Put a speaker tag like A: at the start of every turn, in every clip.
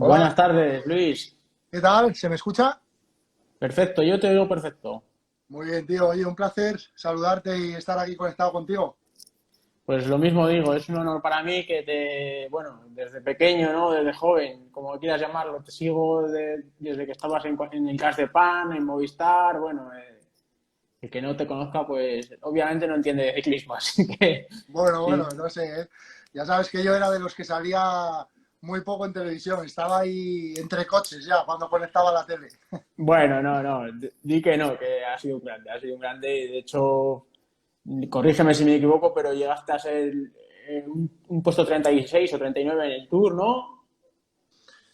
A: Buenas
B: Hola,
A: tardes, Luis.
B: ¿qué tal? ¿Se me escucha?
A: Perfecto, yo te oigo perfecto.
B: Muy bien, tío. Oye, un placer saludarte y estar aquí conectado contigo.
A: Pues lo mismo digo, es un honor para mí bueno, desde pequeño, ¿no? Desde joven, como quieras llamarlo, te sigo desde que estabas en el Cas de Pan, en Movistar, bueno, el que no te conozca, pues obviamente no entiende de ciclismo, así que
B: Bueno,
A: sí.
B: no sé, ¿eh? Ya sabes que yo era de los que salía muy poco en televisión. Estaba ahí entre coches ya cuando conectaba la tele.
A: Bueno, no, di que no, que ha sido un grande, y de hecho, corrígeme si me equivoco, pero llegaste a ser un puesto 36 o 39 en el Tour, ¿no?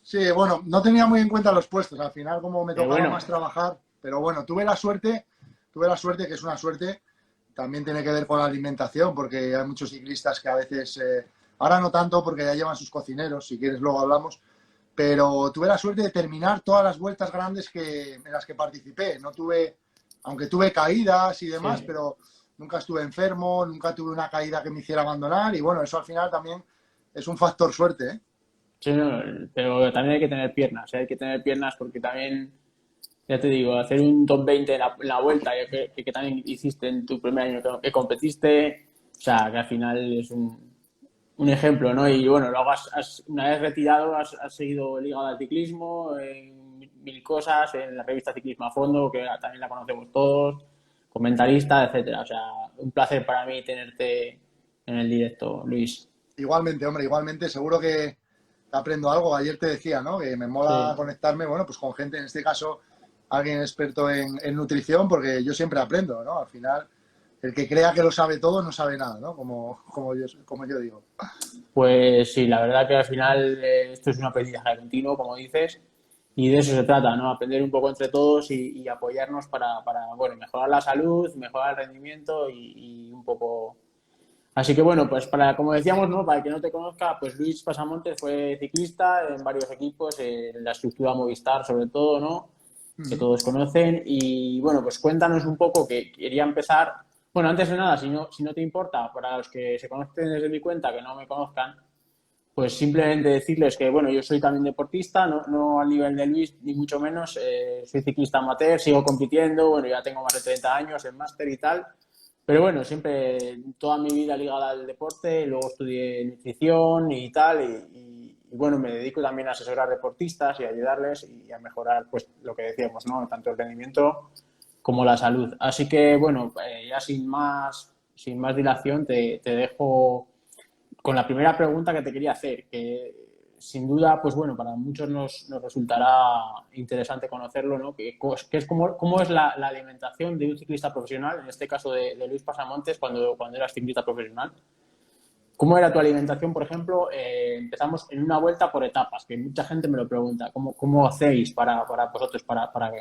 B: Sí, bueno, no tenía muy en cuenta los puestos. Al final, como me
A: Pero
B: tocaba
A: bueno,
B: más trabajar, pero bueno, tuve la suerte, que es una suerte, también tiene que ver con la alimentación, porque hay muchos ciclistas que a veces, ahora no tanto porque ya llevan sus cocineros, si quieres luego hablamos, pero tuve la suerte de terminar todas las vueltas grandes en las que participé. No tuve, aunque tuve caídas y demás,
A: sí,
B: pero nunca estuve enfermo, nunca tuve una caída que me hiciera abandonar y bueno, eso al final también es un factor suerte, ¿eh?
A: sí, no, pero también hay que tener piernas, ¿eh? Hay que tener piernas porque también, ya te digo, hacer un top 20 en la vuelta, que también hiciste en tu primer año que competiste, o sea, que al final es un ejemplo, ¿no? Y bueno, luego una vez retirado has seguido ligado al ciclismo, en mil cosas, en la revista Ciclismo a Fondo, que también la conocemos todos, comentarista, etcétera. O sea, un placer para mí tenerte en el directo, Luis.
B: Igualmente, hombre, igualmente, seguro que aprendo algo. Ayer te decía, ¿no? Que me mola
A: Sí.
B: conectarme, bueno, pues con gente, en este caso, alguien experto en nutrición, porque yo siempre aprendo, ¿no? Al final, el que crea que lo sabe todo no sabe nada, ¿no? Como yo digo.
A: Pues sí, la verdad que al final esto es un aprendizaje continuo, como dices, y de eso se trata, ¿no? Aprender un poco entre todos y apoyarnos bueno, mejorar la salud, mejorar el rendimiento y un poco. Así que bueno, pues como decíamos, ¿no? Para el que no te conozca, pues Luis Pasamontes fue ciclista en varios equipos, en la estructura Movistar sobre todo, ¿no? Que
B: Ujú.
A: todos conocen. Y bueno, pues cuéntanos un poco, que quería empezar. Bueno, antes de nada, si no te importa, para los que se conocen desde mi cuenta, que no me conozcan, pues simplemente decirles que, bueno, yo soy también deportista, no al nivel de Luis, ni mucho menos. Soy ciclista amateur, sigo compitiendo, bueno, ya tengo más de 30 años en máster y tal. Pero bueno, siempre toda mi vida ligada al deporte, luego estudié nutrición y tal, y bueno, me dedico también a asesorar deportistas y a ayudarles y a mejorar, pues lo que decíamos, ¿no? Tanto el rendimiento como la salud. Así que bueno, ya sin más dilación, te dejo con la primera pregunta que te quería hacer, que sin duda, pues bueno, para muchos nos resultará interesante conocerlo, ¿no? Que es cómo es la alimentación de un ciclista profesional, en este caso de Luis Pasamontes, cuando eras ciclista profesional. ¿Cómo era tu alimentación, por ejemplo? Empezamos en una vuelta por etapas, que mucha gente me lo pregunta. ¿Cómo hacéis para vosotros, para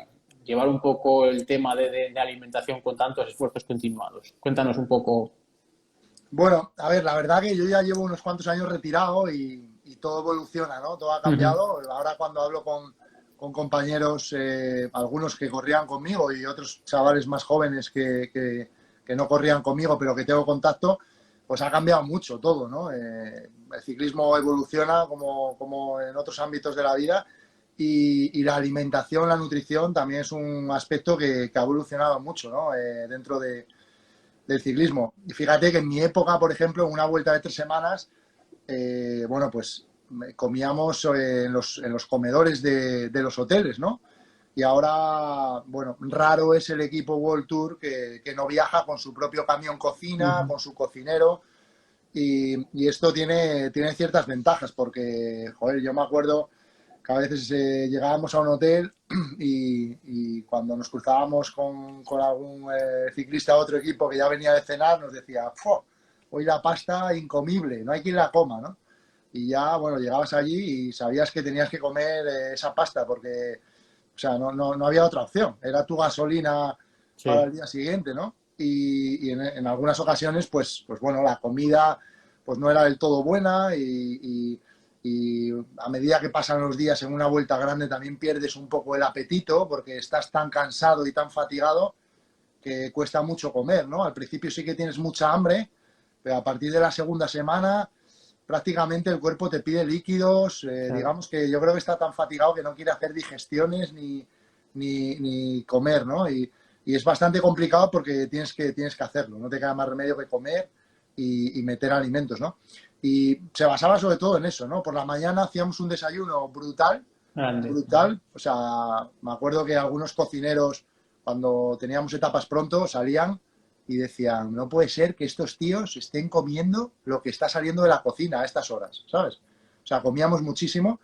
A: llevar un poco el tema de alimentación con tantos esfuerzos continuados? Cuéntanos un poco.
B: Bueno, a ver, la verdad que yo ya llevo unos cuantos años retirado y todo evoluciona, ¿no? Todo ha
A: Uh -huh.
B: cambiado. Ahora cuando hablo con compañeros, algunos que corrían conmigo y otros chavales más jóvenes que no corrían conmigo, pero que tengo contacto, pues ha cambiado mucho todo, ¿no? El ciclismo evoluciona como en otros ámbitos de la vida y la alimentación, la nutrición también es un aspecto que ha evolucionado mucho, ¿no? Dentro del ciclismo. Y fíjate que en mi época, por ejemplo, en una vuelta de 3 semanas, bueno, pues comíamos en los comedores de los hoteles, ¿no? Y ahora, bueno, raro es el equipo World Tour que no viaja con su propio camión
A: Uh
B: cocina,
A: -huh.
B: con su cocinero. Y esto tiene ciertas ventajas porque, joder, yo me acuerdo que a veces llegábamos a un hotel y cuando nos cruzábamos con algún ciclista de otro equipo que ya venía de cenar, nos decía, hoy la pasta incomible, no hay quien la coma, ¿no? Y ya, bueno, llegabas allí y sabías que tenías que comer esa pasta porque, o sea, no había otra opción, era tu gasolina para
A: Sí.
B: el día siguiente, ¿no? Y en algunas ocasiones, pues bueno, la comida pues no era del todo buena y a medida que pasan los días en una vuelta grande también pierdes un poco el apetito porque estás tan cansado y tan fatigado que cuesta mucho comer, ¿no? Al principio sí que tienes mucha hambre, pero a partir de la segunda semana prácticamente el cuerpo te pide líquidos,
A: Claro.
B: digamos que yo creo que está tan fatigado que no quiere hacer digestiones ni comer, ¿no? Y es bastante complicado porque tienes que hacerlo, no te queda más remedio que comer y meter alimentos, ¿no? Y se basaba sobre todo en eso, ¿no? Por la mañana hacíamos un desayuno brutal,
A: Grande.
B: brutal, o sea, me acuerdo que algunos cocineros, cuando teníamos etapas pronto, salían y decían, no puede ser que estos tíos estén comiendo lo que está saliendo de la cocina a estas horas, ¿sabes? O sea, comíamos muchísimo.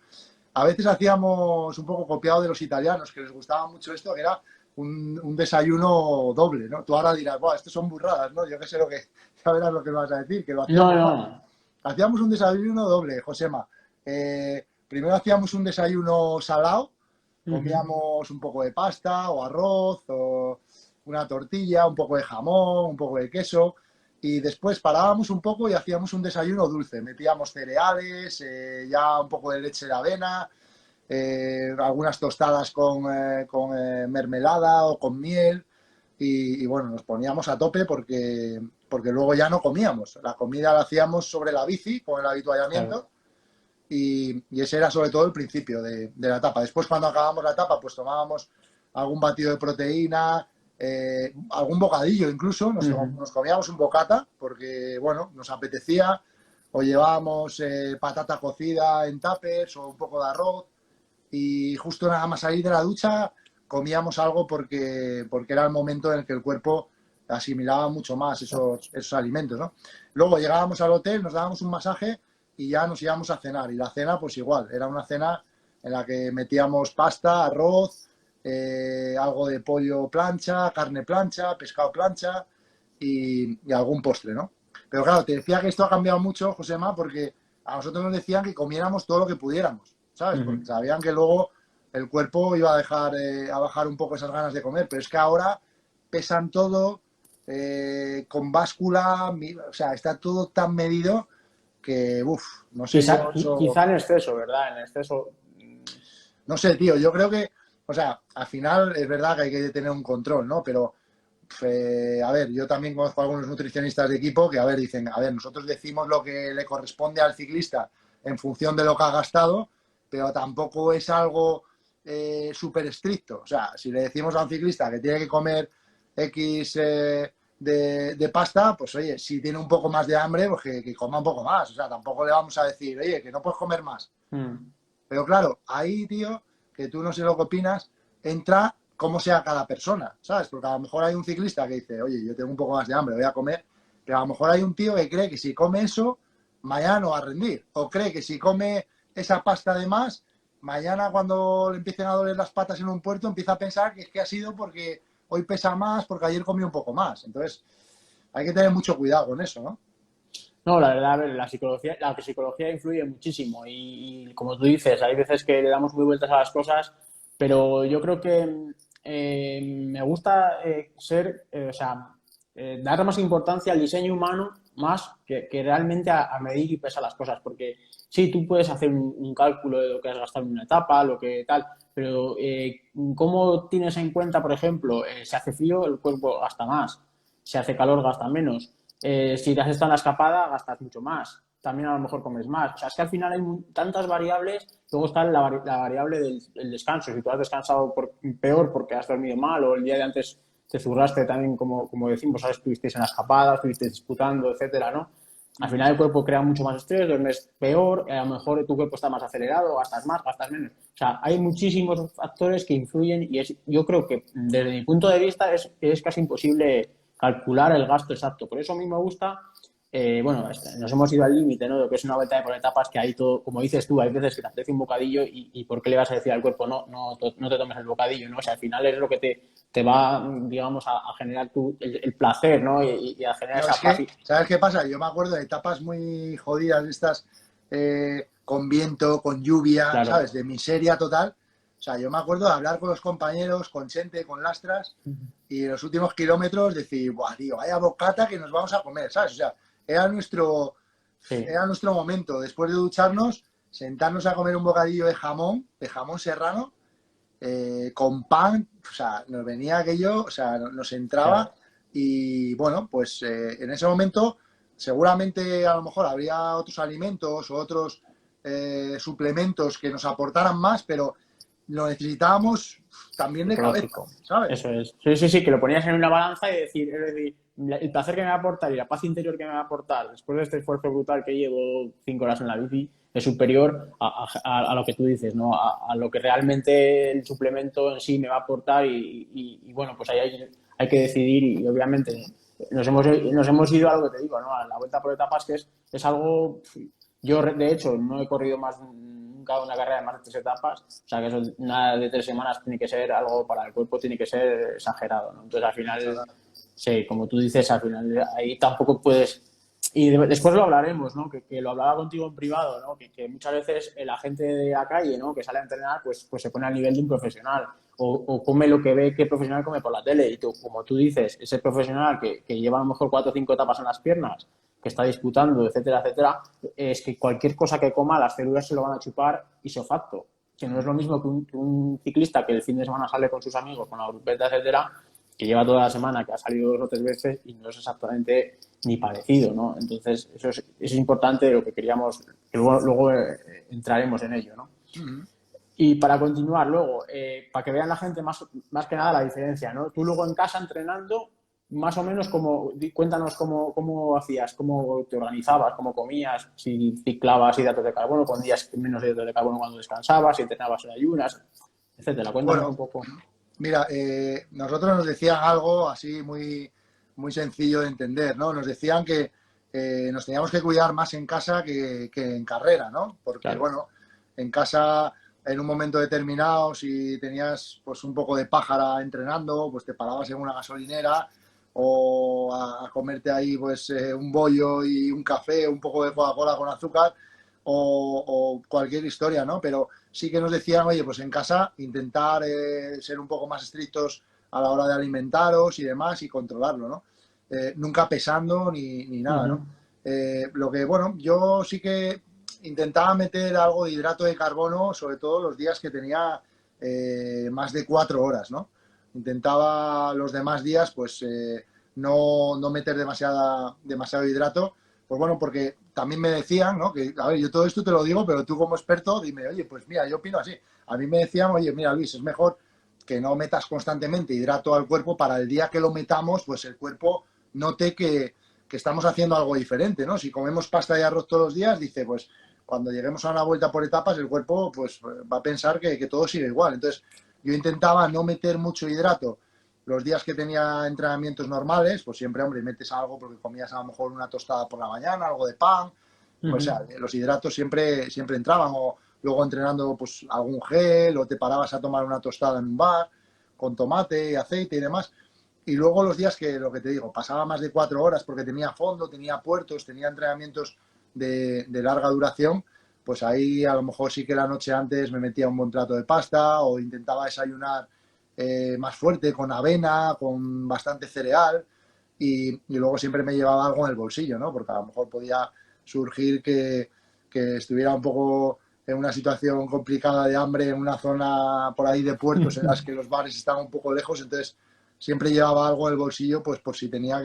B: A veces hacíamos un poco copiado de los italianos, que les gustaba mucho esto, que era un desayuno doble, ¿no? Tú ahora dirás, Buah, estos son burradas, ¿no? Yo qué sé lo que, ya verás lo que me vas a decir, que lo
A: No,
B: hacíamos mal.
A: no.
B: Hacíamos un desayuno doble, Josema. Primero hacíamos un desayuno salado,
A: Ujú.
B: comíamos un poco de pasta o arroz o una tortilla, un poco de jamón, un poco de queso y después parábamos un poco y hacíamos un desayuno dulce. Metíamos cereales, ya un poco de leche de avena, algunas tostadas con mermelada o con miel y bueno, nos poníamos a tope porque luego ya no comíamos. La comida la hacíamos sobre la bici con el
A: Claro.
B: habituallamiento y ese era sobre todo el principio de la etapa. Después, cuando acabábamos la etapa, pues tomábamos algún batido de proteína, algún bocadillo incluso,
A: Ujú.
B: nos comíamos un bocata porque, bueno, nos apetecía, o llevábamos patata cocida en tuppers o un poco de arroz y justo nada más salir de la ducha comíamos algo porque era el momento en el que el cuerpo asimilaba mucho más esos alimentos, ¿no? Luego llegábamos al hotel, nos dábamos un masaje y ya nos íbamos a cenar. Y la cena, pues igual, era una cena en la que metíamos pasta, arroz, algo de pollo plancha, carne plancha, pescado plancha y algún postre, ¿no? Pero claro, te decía que esto ha cambiado mucho, Josema, porque a nosotros nos decían que comiéramos todo lo que pudiéramos, ¿sabes? Porque
A: Ujú.
B: sabían que luego el cuerpo iba a dejar a bajar un poco esas ganas de comer, pero es que ahora pesan todo con báscula, o sea, está todo tan medido que, uff, no sé
A: Quizá,
B: yo eso,
A: quizá en exceso, ¿verdad? En exceso.
B: no sé, tío, yo creo que, o sea, al final es verdad que hay que tener un control, ¿no? Pero, a ver, yo también conozco a algunos nutricionistas de equipo que, a ver, dicen, a ver, nosotros decimos lo que le corresponde al ciclista en función de lo que ha gastado, pero tampoco es algo súper estricto. O sea, si le decimos a un ciclista que tiene que comer X de pasta, pues oye, si tiene un poco más de hambre, pues que coma un poco más. O sea, tampoco le vamos a decir, oye, que no puedes comer más.
A: Mm.
B: Pero claro, ahí, tío, que tú no sé lo que opinas, entra cómo sea cada persona, ¿sabes? Porque a lo mejor hay un ciclista que dice, oye, yo tengo un poco más de hambre, voy a comer, pero a lo mejor hay un tío que cree que si come eso, mañana no va a rendir. O cree que si come esa pasta de más, mañana cuando le empiecen a doler las patas en un puerto, empieza a pensar que es que ha sido porque hoy pesa más, porque ayer comió un poco más. Entonces, hay que tener mucho cuidado con eso, ¿no?
A: No, la verdad, a ver, la psicología influye muchísimo y como tú dices, hay veces que le damos muy vueltas a las cosas, pero yo creo que me gusta o sea, dar más importancia al diseño humano más que realmente a medir y pesar las cosas, porque sí, tú puedes hacer un cálculo de lo que has gastado en una etapa, lo que tal, pero ¿cómo tienes en cuenta, por ejemplo, si hace frío, el cuerpo gasta más, si hace calor, gasta menos? Si te has estado en la escapada, gastas mucho más. También a lo mejor comes más. O sea, es que al final hay tantas variables. Luego está la variable del descanso. Si tú has descansado peor porque has dormido mal o el día de antes te zurraste también, como decimos, ¿sabes? Estuvisteis en la escapada, estuvisteis disputando, etcétera, ¿no? Al final el cuerpo crea mucho más estrés, duermes peor, a lo mejor tu cuerpo está más acelerado, gastas más, gastas menos. O sea, hay muchísimos factores que influyen y yo creo que desde mi punto de vista es casi imposible calcular el gasto exacto. Por eso a mí me gusta, bueno, nos hemos ido al límite, ¿no? De lo que es una vuelta de por etapas, que hay todo, como dices tú, hay veces que te apetece un bocadillo y ¿por qué le vas a decir al cuerpo no te tomes el bocadillo, ¿no? O sea, al final es lo que te va, digamos, a generar el placer, ¿no? Y a generar
B: No,
A: esa
B: es
A: paz.
B: que, ¿sabes qué pasa? Yo me acuerdo de etapas muy jodidas, estas con viento, con lluvia,
A: Claro.
B: ¿sabes? De miseria total. O sea, yo me acuerdo de hablar con los compañeros, con Chente, con Lastras, y en los últimos kilómetros decir, buah, tío, vaya bocata que nos vamos a comer, ¿sabes? O sea, era nuestro,
A: Sí.
B: era nuestro momento, después de ducharnos, sentarnos a comer un bocadillo de jamón serrano, con pan, o sea, nos venía aquello, o sea, nos entraba
A: Claro.
B: y bueno, pues en ese momento seguramente a lo mejor habría otros alimentos o otros suplementos que nos aportaran más, pero lo necesitábamos también de cabeza,
A: Psicológico.
B: ¿sabes?
A: Eso es. Sí, sí, sí, que lo ponías en una balanza y decir, es decir, el placer que me va a aportar y la paz interior que me va a aportar después de este esfuerzo brutal que llevo 5 horas en la bici es superior a lo que tú dices, ¿no? A lo que realmente el suplemento en sí me va a aportar y bueno, pues ahí hay que decidir y obviamente nos hemos ido a lo que te digo, ¿no? A la vuelta por etapas que es algo... Yo, de hecho, no he corrido más nunca una carrera de más de 3 etapas, o sea que eso, nada de 3 semanas tiene que ser algo para el cuerpo, tiene que ser exagerado, ¿no? Entonces, al final, sí, como tú dices, al final ahí tampoco puedes... Y después lo hablaremos, ¿no? Que lo hablaba contigo en privado, ¿no? Que muchas veces la gente de la calle, ¿no? Que sale a entrenar, pues se pone al nivel de un profesional o come lo que ve que el profesional come por la tele. Y tú, como tú dices, ese profesional que lleva a lo mejor 4 o 5 etapas en las piernas, que está disputando, etcétera, etcétera, es que cualquier cosa que coma, las células se lo van a chupar isofacto. Que no es lo mismo que un ciclista que el fin de semana sale con sus amigos, con la grupeta, etcétera, que lleva toda la semana, que ha salido 2 o 3 veces y no es exactamente ni parecido, ¿no? Entonces, eso es importante lo que queríamos, que luego entraremos en ello, ¿no? Y para continuar, luego, para que vean la gente más que nada la diferencia, ¿no? Tú luego en casa entrenando, más o menos cuéntanos cómo hacías, cómo te organizabas, cómo comías, si ciclabas hidratos de carbono, con días menos hidratos de carbono cuando descansabas, si entrenabas en ayunas, etcétera. Cuéntanos un
B: Bueno,
A: poco.
B: mira, nosotros nos decían algo así muy, muy sencillo de entender, ¿no? Nos decían que nos teníamos que cuidar más en casa que en carrera, ¿no? Porque,
A: Claro.
B: bueno, en casa, en un momento determinado, si tenías pues un poco de pájara entrenando, pues te parabas en una gasolinera o a comerte ahí pues un bollo y un café, un poco de Coca-Cola con azúcar o cualquier historia, ¿no? Pero sí que nos decían, oye, pues en casa intentar ser un poco más estrictos a la hora de alimentaros y demás y controlarlo, ¿no? Nunca pesando ni nada, ¿no?
A: Uh-huh.
B: Lo que, bueno, yo sí que intentaba meter algo de hidrato de carbono, sobre todo los días que tenía más de 4 horas, ¿no? Intentaba los demás días, pues, no meter demasiado hidrato, pues bueno, porque también me decían, ¿no? Que, a ver, yo todo esto te lo digo, pero tú como experto, dime, oye, pues mira, yo opino así. A mí me decían, oye, mira, Luis, es mejor que no metas constantemente hidrato al cuerpo para el día que lo metamos, pues el cuerpo note que estamos haciendo algo diferente, ¿no? Si comemos pasta y arroz todos los días, dice, pues cuando lleguemos a una vuelta por etapas, el cuerpo pues va a pensar que todo sigue igual. Entonces, yo intentaba no meter mucho hidrato los días que tenía entrenamientos normales, pues siempre, hombre, metes algo porque comías a lo mejor una tostada por la mañana, algo de pan, o
A: Uh-huh.
B: sea, los hidratos siempre entraban, o luego entrenando pues algún gel, o te parabas a tomar una tostada en un bar con tomate, aceite y demás. Y luego los días que, lo que te digo, pasaba más de 4 horas porque tenía fondo, tenía puertos, tenía entrenamientos de larga duración, pues ahí a lo mejor sí que la noche antes me metía un buen plato de pasta o intentaba desayunar más fuerte, con avena, con bastante cereal y luego siempre me llevaba algo en el bolsillo, ¿no? Porque a lo mejor podía surgir que estuviera un poco en una situación complicada de hambre en una zona por ahí de puertos en las que los bares estaban un poco lejos, entonces siempre llevaba algo en el bolsillo, pues por si tenía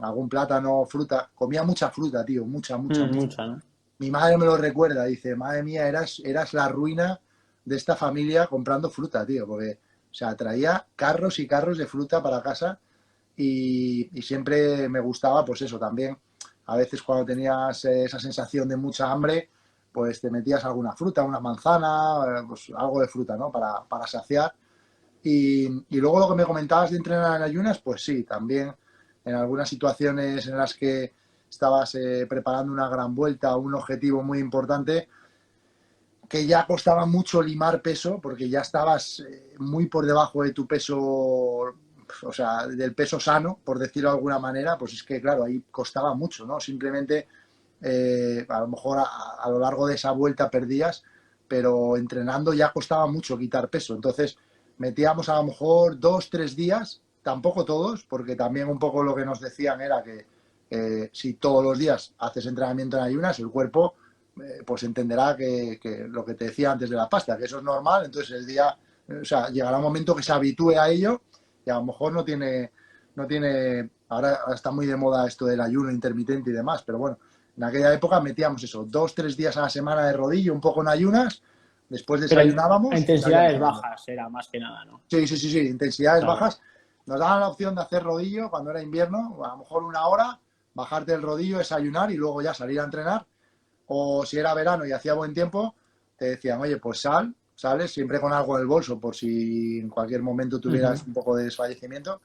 B: algún plátano, fruta. Comía mucha fruta, tío, mucha, mucha, mucha.
A: Mucha, ¿no?
B: Mi madre me lo recuerda, dice, madre mía, eras la ruina de esta familia comprando fruta, tío, porque, o sea, traía carros y carros de fruta para casa y siempre me gustaba, pues eso, también, a veces cuando tenías esa sensación de mucha hambre, pues te metías alguna fruta, una manzana, pues algo de fruta, ¿no? Para saciar. Y luego lo que me comentabas de entrenar en ayunas, pues sí, también en algunas situaciones en las que estabas preparando una gran vuelta o un objetivo muy importante, que ya costaba mucho limar peso, porque ya estabas muy por debajo de tu peso, o sea, del peso sano, por decirlo de alguna manera, pues es que, claro, ahí costaba mucho, ¿no? Simplemente, a lo mejor a lo largo de esa vuelta perdías, pero entrenando ya costaba mucho quitar peso. Entonces, metíamos a lo mejor 2, 3 días, tampoco todos, porque también un poco lo que nos decían era que si todos los días haces entrenamiento en ayunas, el cuerpo pues entenderá que lo que te decía antes de la pasta, que eso es normal, entonces el día, o sea, llegará un momento que se habitúe a ello y a lo mejor no tiene Ahora está muy de moda esto del ayuno intermitente y demás, pero bueno, en aquella época metíamos eso, 2, 3 días a la semana de rodillo, un poco en ayunas, después
A: Pero a
B: desayunábamos y salíamos
A: intensidades
B: andando.
A: bajas era más que nada, ¿no?
B: Sí, sí, sí, sí, intensidades
A: Claro.
B: bajas. Nos daban la opción de hacer rodillo cuando era invierno, a lo mejor 1 hora, bajarte el rodillo, desayunar y luego ya salir a entrenar. O si era verano y hacía buen tiempo, te decían, oye, pues sales siempre con algo en el bolso por si en cualquier momento
A: Ujú.
B: tuvieras un poco de desfallecimiento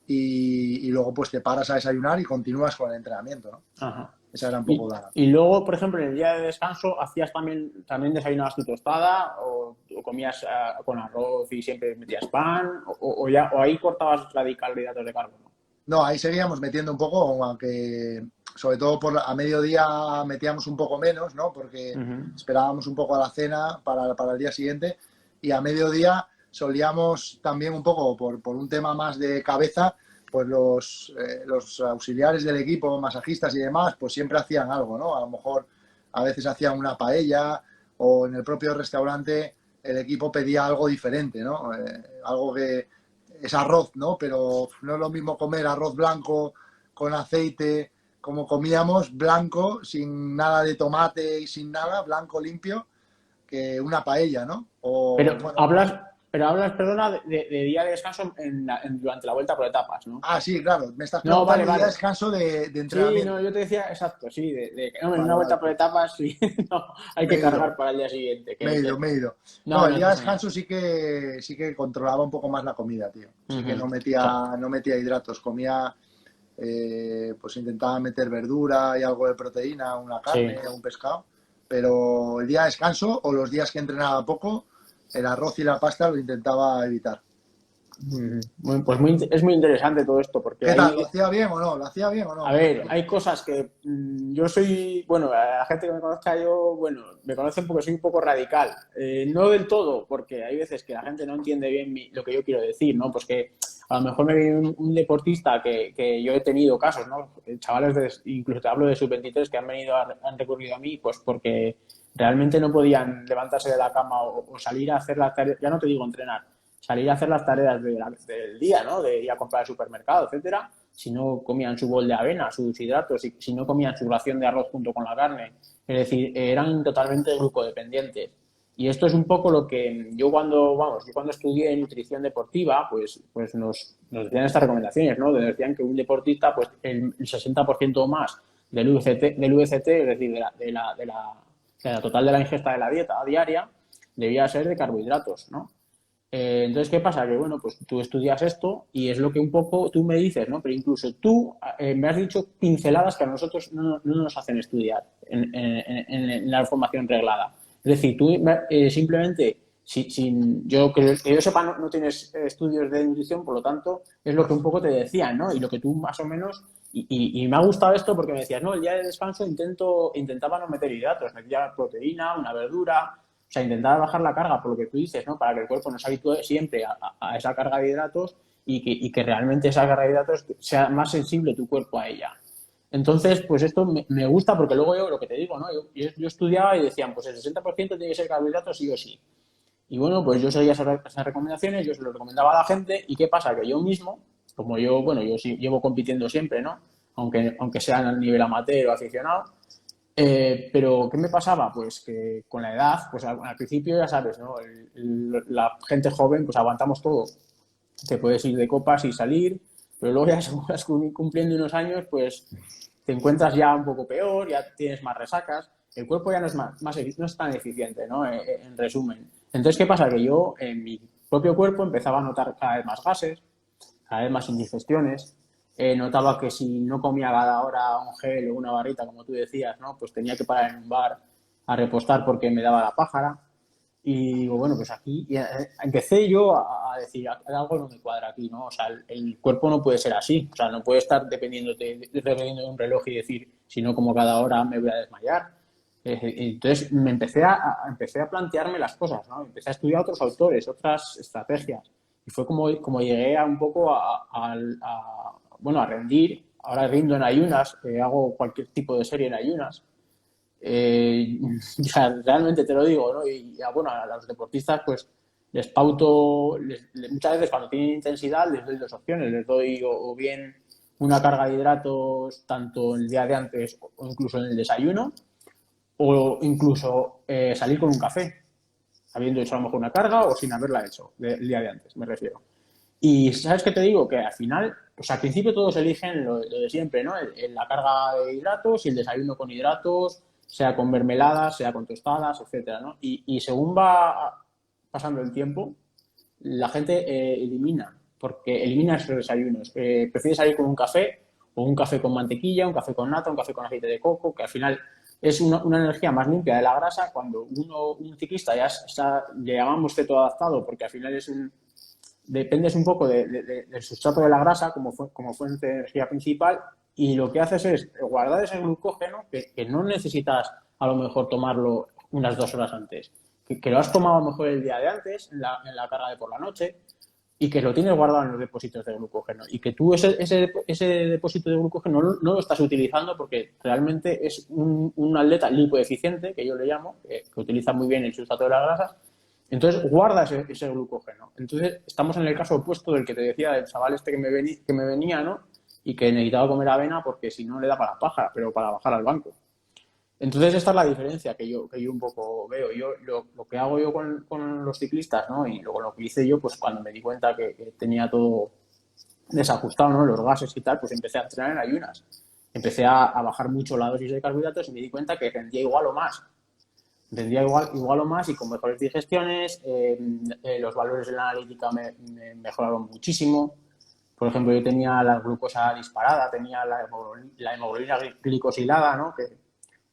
B: y luego pues te paras a desayunar y continúas con el entrenamiento, ¿no?
A: Ajá.
B: Esa era un poco la...
A: Y luego, por ejemplo, en el día de descanso, ¿hacías también desayunabas tu tostada o comías con arroz y siempre metías pan? O ahí cortabas radical de hidratos de carbono?
B: No, ahí seguíamos metiendo un poco, aunque sobre todo a mediodía metíamos un poco menos, ¿no? Porque
A: Ujú.
B: esperábamos un poco a la cena para el día siguiente y a mediodía solíamos también un poco, por un tema más de cabeza, pues los auxiliares del equipo, masajistas y demás, pues siempre hacían algo, ¿no? A lo mejor a veces hacían una paella o en el propio restaurante el equipo pedía algo diferente, ¿no? Algo que es arroz, ¿no? Pero no es lo mismo comer arroz blanco con aceite, como comíamos, blanco, sin nada de tomate y sin nada, blanco limpio, que una paella, ¿no?
A: Pero
B: O, bueno,
A: hablas, perdona, de día de descanso durante la vuelta por etapas, ¿no?
B: sí, claro, me estás
A: No, vale,
B: preguntando ya
A: vale.
B: descanso de
A: Sí, no,
B: entrenamiento.
A: yo te decía, exacto, sí, no, en
B: Vale,
A: una
B: vale,
A: vuelta por etapas, sí, no, hay
B: me
A: que
B: he ido,
A: cargar para el día siguiente.
B: me he ido. No,
A: No,
B: el
A: no
B: día de
A: pasa nada.
B: descanso sí que controlaba un poco más la comida, tío. Sí que
A: Ujú.
B: no
A: O sea,
B: metía hidratos, comía, pues intentaba meter verdura y algo de proteína, una
A: sí.
B: carne o un pescado, pero el día de descanso o los días que entrenaba poco, el arroz y la pasta lo intentaba evitar.
A: Ujú. Pues es muy interesante todo esto, porque
B: ¿Qué tal?
A: hay,
B: ¿Lo hacía bien o no? ¿Lo hacía bien o
A: a
B: no?
A: ver,
B: Cuéntame.
A: hay cosas que yo soy, bueno, a la gente que me conozca yo, bueno, me conocen porque soy un poco radical. No del todo, porque hay veces que la gente no entiende bien lo que yo quiero decir, ¿no? Pues que a lo mejor me viene un deportista que yo he tenido casos, ¿no? Chavales, incluso te hablo de sub-23 que han venido, han recurrido a mí, pues porque realmente no podían levantarse de la cama o salir a hacer las tareas, ya no te digo entrenar, salir a hacer las tareas del día, ¿no? De ir a comprar al supermercado, etcétera, si no comían su bol de avena, sus hidratos, si no comían su ración de arroz junto con la carne. Es decir, eran totalmente glucodependientes. Y esto es un poco lo que yo cuando estudié nutrición deportiva, pues nos decían estas recomendaciones, ¿no? Decían que un deportista, pues el 60% o más del UECT, es decir, de la total de la ingesta de la dieta diaria, debía ser de carbohidratos, ¿no? Entonces, ¿qué pasa? Que, bueno, pues tú estudias esto y es lo que un poco tú me dices, ¿no? Pero incluso tú me has dicho pinceladas que a nosotros no nos hacen estudiar en la formación reglada. Es decir, tú simplemente, que yo sepa, no tienes estudios de nutrición, por lo tanto, es lo que un poco te decían, ¿no? Y lo que tú más o menos, y me ha gustado esto porque me decías, no, el día de descanso intentaba no meter hidratos, metía proteína, una verdura, o sea, intentar bajar la carga, por lo que tú dices, ¿no? Para que el cuerpo no se habitúe siempre a esa carga de hidratos y que realmente esa carga de hidratos sea más sensible tu cuerpo a ella. Entonces, pues esto me gusta porque luego yo, lo que te digo, ¿no? Yo estudiaba y decían, pues el 60% tiene que ser carbohidratos sí o sí. Y bueno, pues yo seguía esas recomendaciones, yo se lo recomendaba a la gente y ¿qué pasa? Que yo mismo, como yo, bueno, yo sí llevo compitiendo siempre, ¿no? Aunque sea a nivel amateur o aficionado, pero, ¿qué me pasaba? Pues que con la edad, pues al principio ya sabes, ¿no? La gente joven, pues aguantamos todo. Te puedes ir de copas y salir, pero luego ya según vas cumpliendo unos años, pues te encuentras ya un poco peor, ya tienes más resacas, el cuerpo ya no es, no es tan eficiente, ¿no? En resumen. Entonces, ¿qué pasa? Que yo en mi propio cuerpo empezaba a notar cada vez más gases, cada vez más indigestiones. Notaba que si no comía cada hora un gel o una barrita, como tú decías, ¿no? Pues tenía que parar en un bar a repostar porque me daba la pájara. Y digo, bueno, pues aquí empecé yo a decir, algo no me cuadra aquí, ¿no? O sea, el cuerpo no puede ser así. O sea, no puede estar dependiendo de un reloj y decir, si no como cada hora me voy a desmayar. Entonces me empecé a plantearme las cosas, ¿no? Empecé a estudiar otros autores, otras estrategias. Y fue como llegué a un poco bueno, a rendir. Ahora rindo en ayunas, hago cualquier tipo de serie en ayunas. Ya, realmente te lo digo, ¿no? Y ya, bueno, a los deportistas, pues les pauto, muchas veces cuando tienen intensidad les doy dos opciones, les doy o bien una carga de hidratos tanto el día de antes o incluso en el desayuno, o incluso salir con un café, habiendo hecho a lo mejor una carga o sin haberla hecho el día de antes, me refiero. Y ¿sabes qué te digo? Que al final, pues al principio todos eligen lo de siempre, ¿no? La carga de hidratos y el desayuno con hidratos, sea con mermeladas, sea con tostadas, etcétera, ¿no? Y según va pasando el tiempo, la gente elimina esos desayunos. Prefiere salir con un café o un café con mantequilla, un café con nata, un café con aceite de coco, que al final es una energía más limpia de la grasa cuando un ciclista ya está, le llamamos ceto adaptado, porque al final dependes un poco del sustrato de la grasa como fuente de energía principal, y lo que haces es guardar ese glucógeno que no necesitas a lo mejor tomarlo unas 2 horas antes, que lo has tomado a lo mejor el día de antes, en la carga de por la noche, y que lo tienes guardado en los depósitos de glucógeno, y que tú ese depósito de glucógeno no lo estás utilizando porque realmente es un atleta lipodeficiente, que yo le llamo, que utiliza muy bien el sustrato de la grasa. Entonces guarda ese glucógeno. Entonces estamos en el caso opuesto del que te decía, del chaval este que me venía, ¿no? Y que necesitaba comer avena porque si no le da para la paja, pero para bajar al banco. Entonces esta es la diferencia que yo un poco veo. Yo lo que hago yo con los ciclistas, ¿no? Y luego lo que hice yo, pues cuando me di cuenta que tenía todo desajustado, ¿no? Los gases y tal, pues empecé a entrenar en ayunas. Empecé a bajar mucho la dosis de carbohidratos y me di cuenta que rendía igual o más. Rendía igual o más y con mejores digestiones. Los valores de la analítica me mejoraron muchísimo. Por ejemplo, yo tenía la glucosa disparada, tenía la hemoglobina glicosilada, ¿no? Que,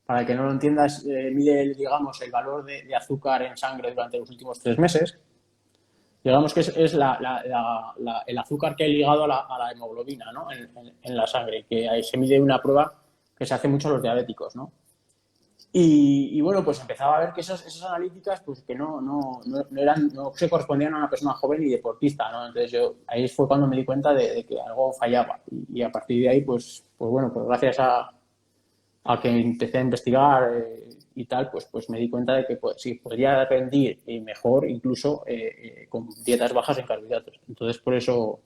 A: para el que no lo entiendas, mide, digamos, el valor de azúcar en sangre durante los últimos 3 meses. Digamos que es el azúcar que hay ligado a la hemoglobina, ¿no? En la sangre, que ahí se mide una prueba que se hace mucho a los diabéticos, ¿no? Y bueno, pues empezaba a ver que esas analíticas pues que no se correspondían a una persona joven y deportista, ¿no? Entonces ahí fue cuando me di cuenta de que algo fallaba. Y a partir de ahí, pues bueno, pues gracias a que empecé a investigar y tal, pues me di cuenta de que sí, podría rendir mejor incluso con dietas bajas en carbohidratos. Entonces por eso,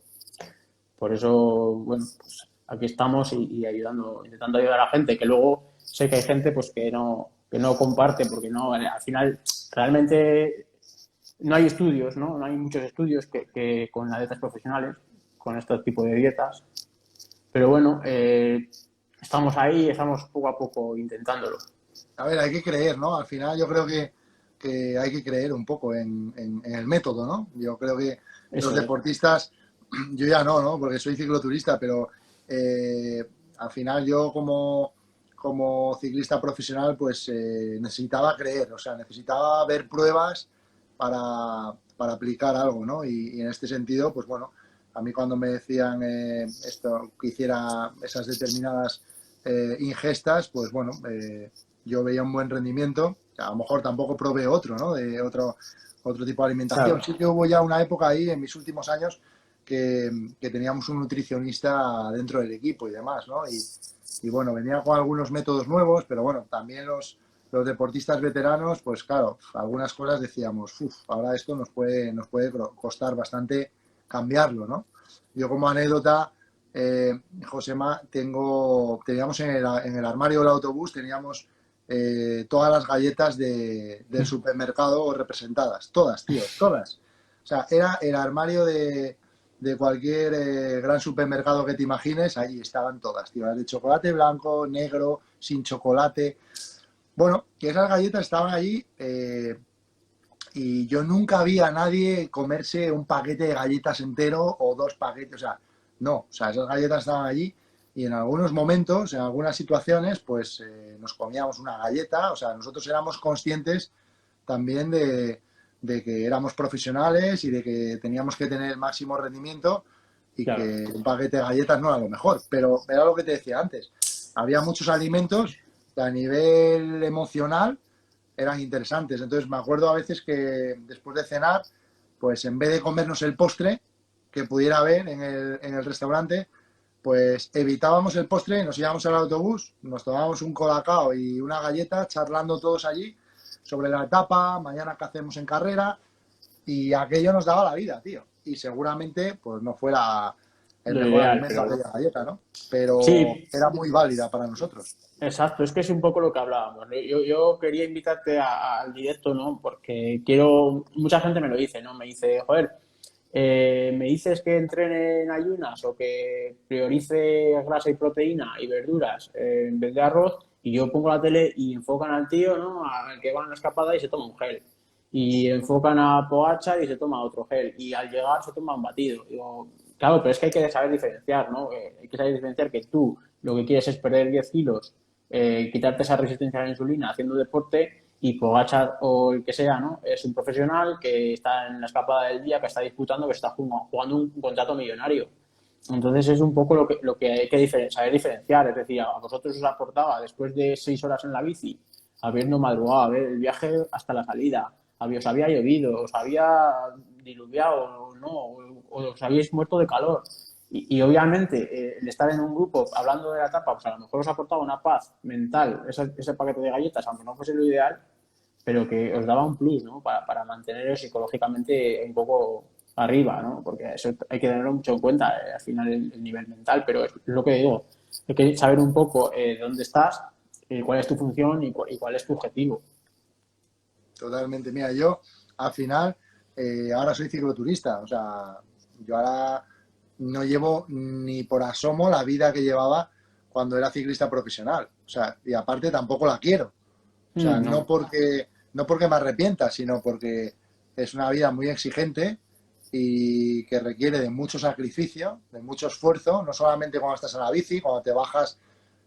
A: bueno, pues aquí estamos y intentando ayudar a la gente, que luego sé que hay gente pues que no comparte, porque no, al final realmente no hay estudios, ¿no? No hay muchos estudios que con las dietas profesionales, con este tipo de dietas. Pero bueno, estamos ahí, estamos poco a poco intentándolo.
B: A ver, hay que creer, ¿no? Al final yo creo que hay que creer un poco en el método, ¿no? Yo creo que los
A: Eso es.
B: deportistas, yo ya no, ¿no? Porque soy cicloturista, pero al final yo como ciclista profesional pues necesitaba creer, o sea, necesitaba ver pruebas para aplicar algo, ¿no? Y en este sentido, pues bueno, a mí cuando me decían esto, que hiciera esas determinadas ingestas, pues bueno, yo veía un buen rendimiento. A lo mejor tampoco probé otro, ¿no? De otro tipo de alimentación.
A: Claro,
B: Sí que hubo ya una época ahí en mis últimos años que teníamos un nutricionista dentro del equipo y demás, ¿no? Y bueno, venía con algunos métodos nuevos, pero bueno, también los deportistas veteranos, pues claro, algunas cosas decíamos, ahora esto nos puede costar bastante cambiarlo, ¿no? Yo como anécdota, Josema, teníamos en el armario del autobús, teníamos todas las galletas del supermercado representadas, todas, tío, todas. O sea, era el armario de cualquier gran supermercado que te imagines, allí estaban todas, tío, las de chocolate blanco, negro, sin chocolate. Bueno, que esas galletas estaban allí y yo nunca vi a nadie comerse un paquete de galletas entero o 2 paquetes, o sea, no, o sea, esas galletas estaban allí y en algunos momentos, en algunas situaciones, pues nos comíamos una galleta, o sea, nosotros éramos conscientes también de que éramos profesionales y de que teníamos que tener el máximo rendimiento y
A: claro,
B: que un paquete de galletas no era lo mejor, pero era lo que te decía antes, había muchos alimentos que a nivel emocional eran interesantes, entonces me acuerdo a veces que después de cenar, pues en vez de comernos el postre que pudiera haber en el restaurante, pues evitábamos el postre y nos íbamos al autobús, nos tomábamos un colacao y una galleta, charlando todos allí sobre la etapa, mañana qué hacemos en carrera, y aquello nos daba la vida, tío. Y seguramente, pues no fue el
A: lo
B: mejor
A: ideal,
B: alimento,
A: pero
B: aquella galleta, ¿no? Pero
A: sí,
B: era muy válida para nosotros.
A: exacto, es que es un poco lo que hablábamos, ¿no? Yo quería invitarte al directo, ¿no? Porque quiero, mucha gente me lo dice, ¿no? Me dice, joder, me dices que entrene en ayunas o que priorice grasa y proteína y verduras en vez de arroz, y yo pongo la tele y enfocan al tío, ¿no? Al que va en la escapada y se toma un gel. Y enfocan a Pogačar y se toma otro gel. Y al llegar se toma un batido. Digo, claro, pero es que hay que saber diferenciar, ¿no? Hay que saber diferenciar que tú lo que quieres es perder 10 kilos, quitarte esa resistencia a la insulina haciendo deporte, y Pogačar o el que sea, ¿no? Es un profesional que está en la escapada del día, que está disputando, que está jugando un contrato millonario. Entonces es un poco lo que hay que saber diferenciar. Es decir, a vosotros os aportaba, después de 6 horas en la bici, habiendo madrugado, a ver el viaje hasta la salida, os había llovido, os había diluviado, ¿no? O os habíais muerto de calor. Y obviamente, el estar en un grupo hablando de la etapa, pues a lo mejor os aportaba una paz mental, ese paquete de galletas, aunque no fuese lo ideal, pero que os daba un plus, ¿no? Para manteneros psicológicamente un poco arriba, ¿no? Porque eso hay que tenerlo mucho en cuenta, al final el nivel mental, pero es lo que digo, hay que saber un poco dónde estás, cuál es tu función y cuál es tu objetivo.
B: Totalmente. Mira, yo al final ahora soy cicloturista, o sea, yo ahora no llevo ni por asomo la vida que llevaba cuando era ciclista profesional. O sea, y aparte tampoco la quiero. O sea,
A: No,
B: no porque me arrepienta, sino porque es una vida muy exigente y que requiere de mucho sacrificio, de mucho esfuerzo, no solamente cuando estás en la bici, cuando te bajas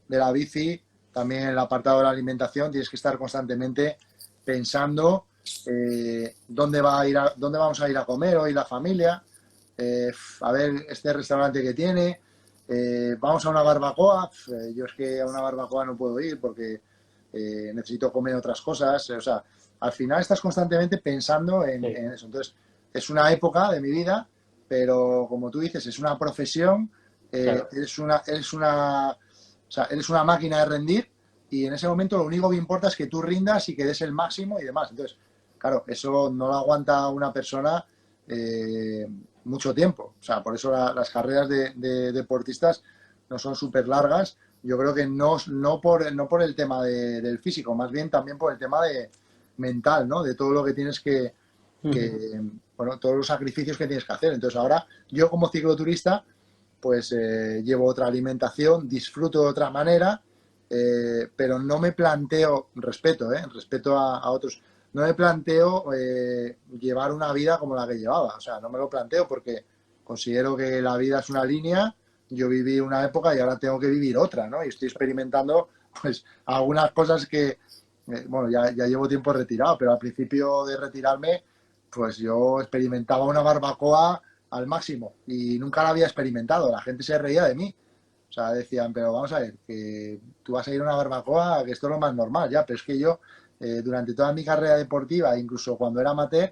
B: de la bici, también en el apartado de la alimentación tienes que estar constantemente pensando dónde vamos a ir a comer hoy la familia, a ver este restaurante que tiene, vamos a una barbacoa, yo es que a una barbacoa no puedo ir porque necesito comer otras cosas, o sea, al final estás constantemente pensando
A: sí,
B: en eso. Entonces, es una época de mi vida, pero como tú dices, es una profesión,
A: claro.
B: o sea, eres una máquina de rendir y en ese momento lo único que importa es que tú rindas y que des el máximo y demás. Entonces, claro, eso no lo aguanta una persona eh, mucho tiempo. O sea, por eso las carreras de deportistas no son súper largas. Yo creo que no por el tema del físico, más bien también por el tema de mental, ¿no? De todo lo que tienes bueno, todos los sacrificios que tienes que hacer. Entonces ahora yo como cicloturista pues llevo otra alimentación, disfruto de otra manera, pero no me planteo, respeto a otros, no me planteo llevar una vida como la que llevaba, o sea, no me lo planteo porque considero que la vida es una línea, yo viví una época y ahora tengo que vivir otra, ¿no? Y estoy experimentando pues algunas cosas que, bueno, ya llevo tiempo retirado, pero al principio de retirarme, pues yo experimentaba una barbacoa al máximo y nunca la había experimentado. La gente se reía de mí. O sea, decían, pero vamos a ver, que tú vas a ir a una barbacoa, que esto es lo más normal, ya, pero es que yo, durante toda mi carrera deportiva, incluso cuando era amateur,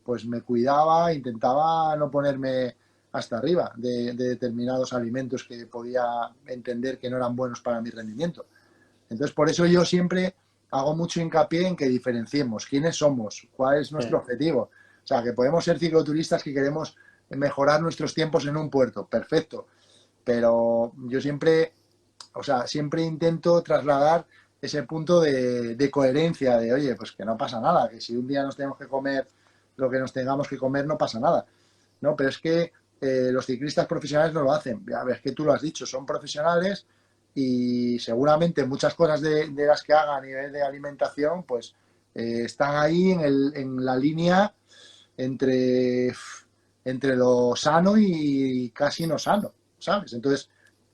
B: pues me cuidaba, intentaba no ponerme hasta arriba de determinados alimentos que podía entender que no eran buenos para mi rendimiento. Entonces, por eso yo siempre hago mucho hincapié en que diferenciemos quiénes somos, cuál es
A: Sí,
B: nuestro objetivo. O sea, que podemos ser cicloturistas que queremos mejorar nuestros tiempos en un puerto, perfecto. Pero yo siempre, o sea, siempre intento trasladar ese punto de coherencia, de oye, pues que no pasa nada, que si un día nos tenemos que comer lo que nos tengamos que comer, no pasa nada. No, pero es que los ciclistas profesionales no lo hacen. A ver, es que tú lo has dicho, son profesionales y seguramente muchas cosas de las que hagan a nivel de alimentación, pues están ahí en la línea entre, entre lo sano y casi no sano, ¿sabes? Entonces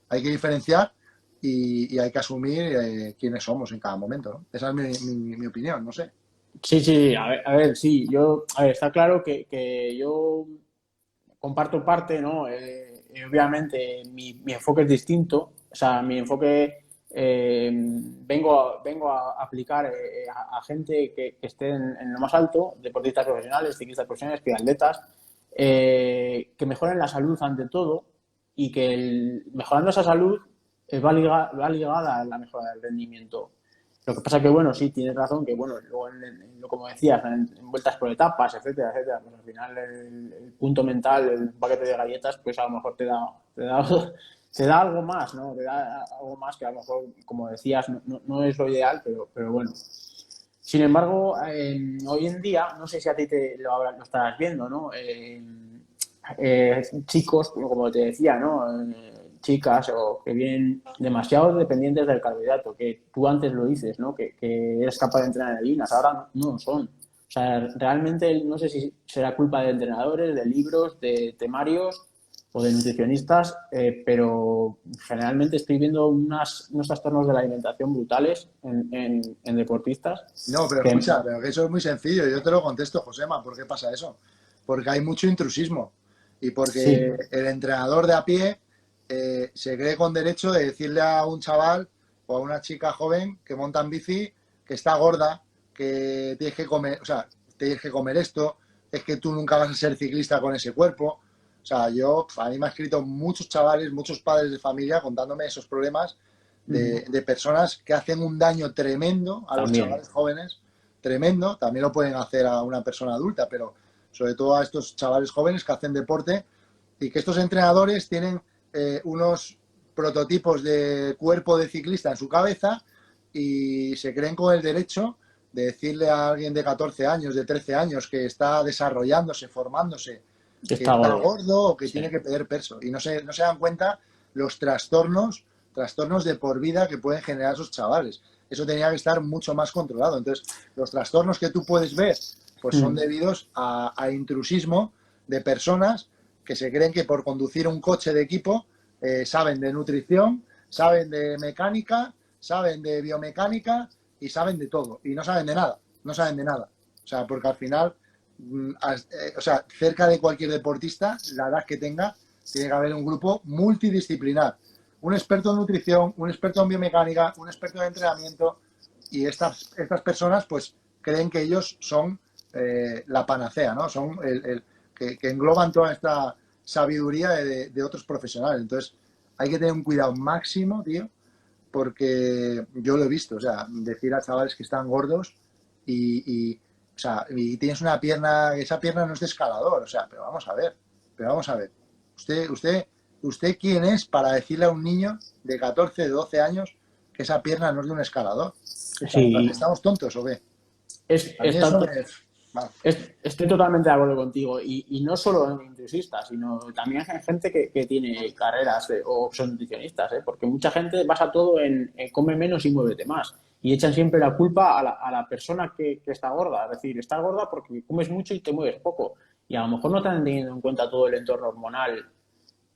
B: hay que diferenciar y hay que asumir quiénes somos en cada momento, ¿no? Esa es mi opinión, no sé.
A: sí, sí, sí, está claro que yo comparto parte, ¿no? Obviamente mi enfoque es distinto, o sea, mi enfoque vengo a aplicar a gente que esté en lo más alto, deportistas profesionales, ciclistas profesionales, triatletas, que mejoren la salud ante todo y que mejorando esa salud va ligada a la mejora del rendimiento. Lo que pasa que, bueno, sí, tienes razón, que, bueno, luego, como decías, en vueltas por etapas, etcétera, etcétera, pues al final el punto mental, el paquete de galletas, pues a lo mejor te da, te da algo más, ¿no? Te da algo más que a lo mejor, como decías, no es lo ideal, pero bueno. Sin embargo, hoy en día, no sé si a ti lo estarás viendo, ¿no? Chicos, como te decía, ¿no? Chicas o que vienen demasiado dependientes del carbohidrato, que tú antes lo dices, ¿no? Que eres capaz de entrenar en ayunas, ahora no lo son. O sea, realmente no sé si será culpa de entrenadores, de libros, de temarios o de nutricionistas, pero generalmente estoy viendo unos trastornos de la alimentación brutales en deportistas
B: No, pero
A: que...
B: escucha, pero que eso es muy sencillo. Yo te lo contesto, Josema. ¿Por qué pasa eso? Porque hay mucho intrusismo y porque
A: Sí,
B: el entrenador de a pie se cree con derecho de decirle a un chaval o a una chica joven que monta en bici que está gorda, que tienes que comer, o sea, tienes que comer esto, es que tú nunca vas a ser ciclista con ese cuerpo. O sea, a mí me han escrito muchos chavales, muchos padres de familia contándome esos problemas
A: ujú,
B: de personas que hacen un daño tremendo a los
A: también.
B: chavales jóvenes, tremendo, también lo pueden hacer a una persona adulta, pero sobre todo a estos chavales jóvenes que hacen deporte y que estos entrenadores tienen unos prototipos de cuerpo de ciclista en su cabeza y se creen con el derecho de decirle a alguien de 14 años, de 13 años, que está desarrollándose, formándose, que
A: Está
B: está
A: gordo.
B: gordo o que
A: Sí.
B: tiene que perder peso. Y no se dan cuenta los trastornos de por vida que pueden generar esos chavales. Eso tenía que estar mucho más controlado. Entonces, los trastornos que tú puedes ver, pues son
A: Mm.
B: debidos a intrusismo de personas que se creen que por conducir un coche de equipo saben de nutrición, saben de mecánica, saben de biomecánica y saben de todo. Y no saben de nada, no saben de nada. O sea, porque al final, o sea, cerca de cualquier deportista, la edad que tenga, tiene que haber un grupo multidisciplinar. Un experto en nutrición, un experto en biomecánica, un experto en entrenamiento. Y estas personas, pues, creen que ellos son la panacea, ¿no? Son que engloban toda esta sabiduría de otros profesionales. Entonces, hay que tener un cuidado máximo, tío, porque yo lo he visto, o sea, decir a chavales que están gordos o sea, y tienes una pierna, esa pierna no es de escalador, o sea, pero vamos a ver. Usted, usted, usted quién es para decirle a un niño de 14, de 12 años que esa pierna no es de un escalador.
A: Sí,
B: ¿Estamos tontos o qué?
A: es,
B: A mí
A: está,
B: eso me... Vale.
A: estoy totalmente de acuerdo contigo. Y no solo en intrusistas, sino también en gente que tiene carreras o son nutricionistas, ¿eh? Porque mucha gente basa todo en come menos y muévete más. Y echan siempre la culpa a la persona que está gorda. Es decir, estás gorda porque comes mucho y te mueves poco. Y a lo mejor no están teniendo en cuenta todo el entorno hormonal,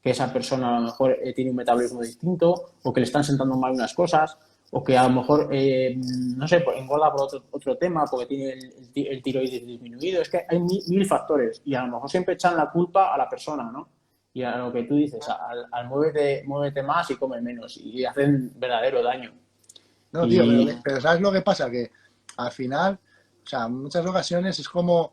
A: que esa persona a lo mejor tiene un metabolismo distinto o que le están sentando mal unas cosas o que a lo mejor, no sé, engorda por otro tema porque tiene el tiroides disminuido. Es que hay mil factores y a lo mejor siempre echan la culpa a la persona, ¿no? Y a lo que tú dices, al muévete más y come menos y hacen verdadero daño.
B: No, tío,
A: Y
B: pero ¿sabes lo que pasa? Que al final, o sea, en muchas ocasiones es como, o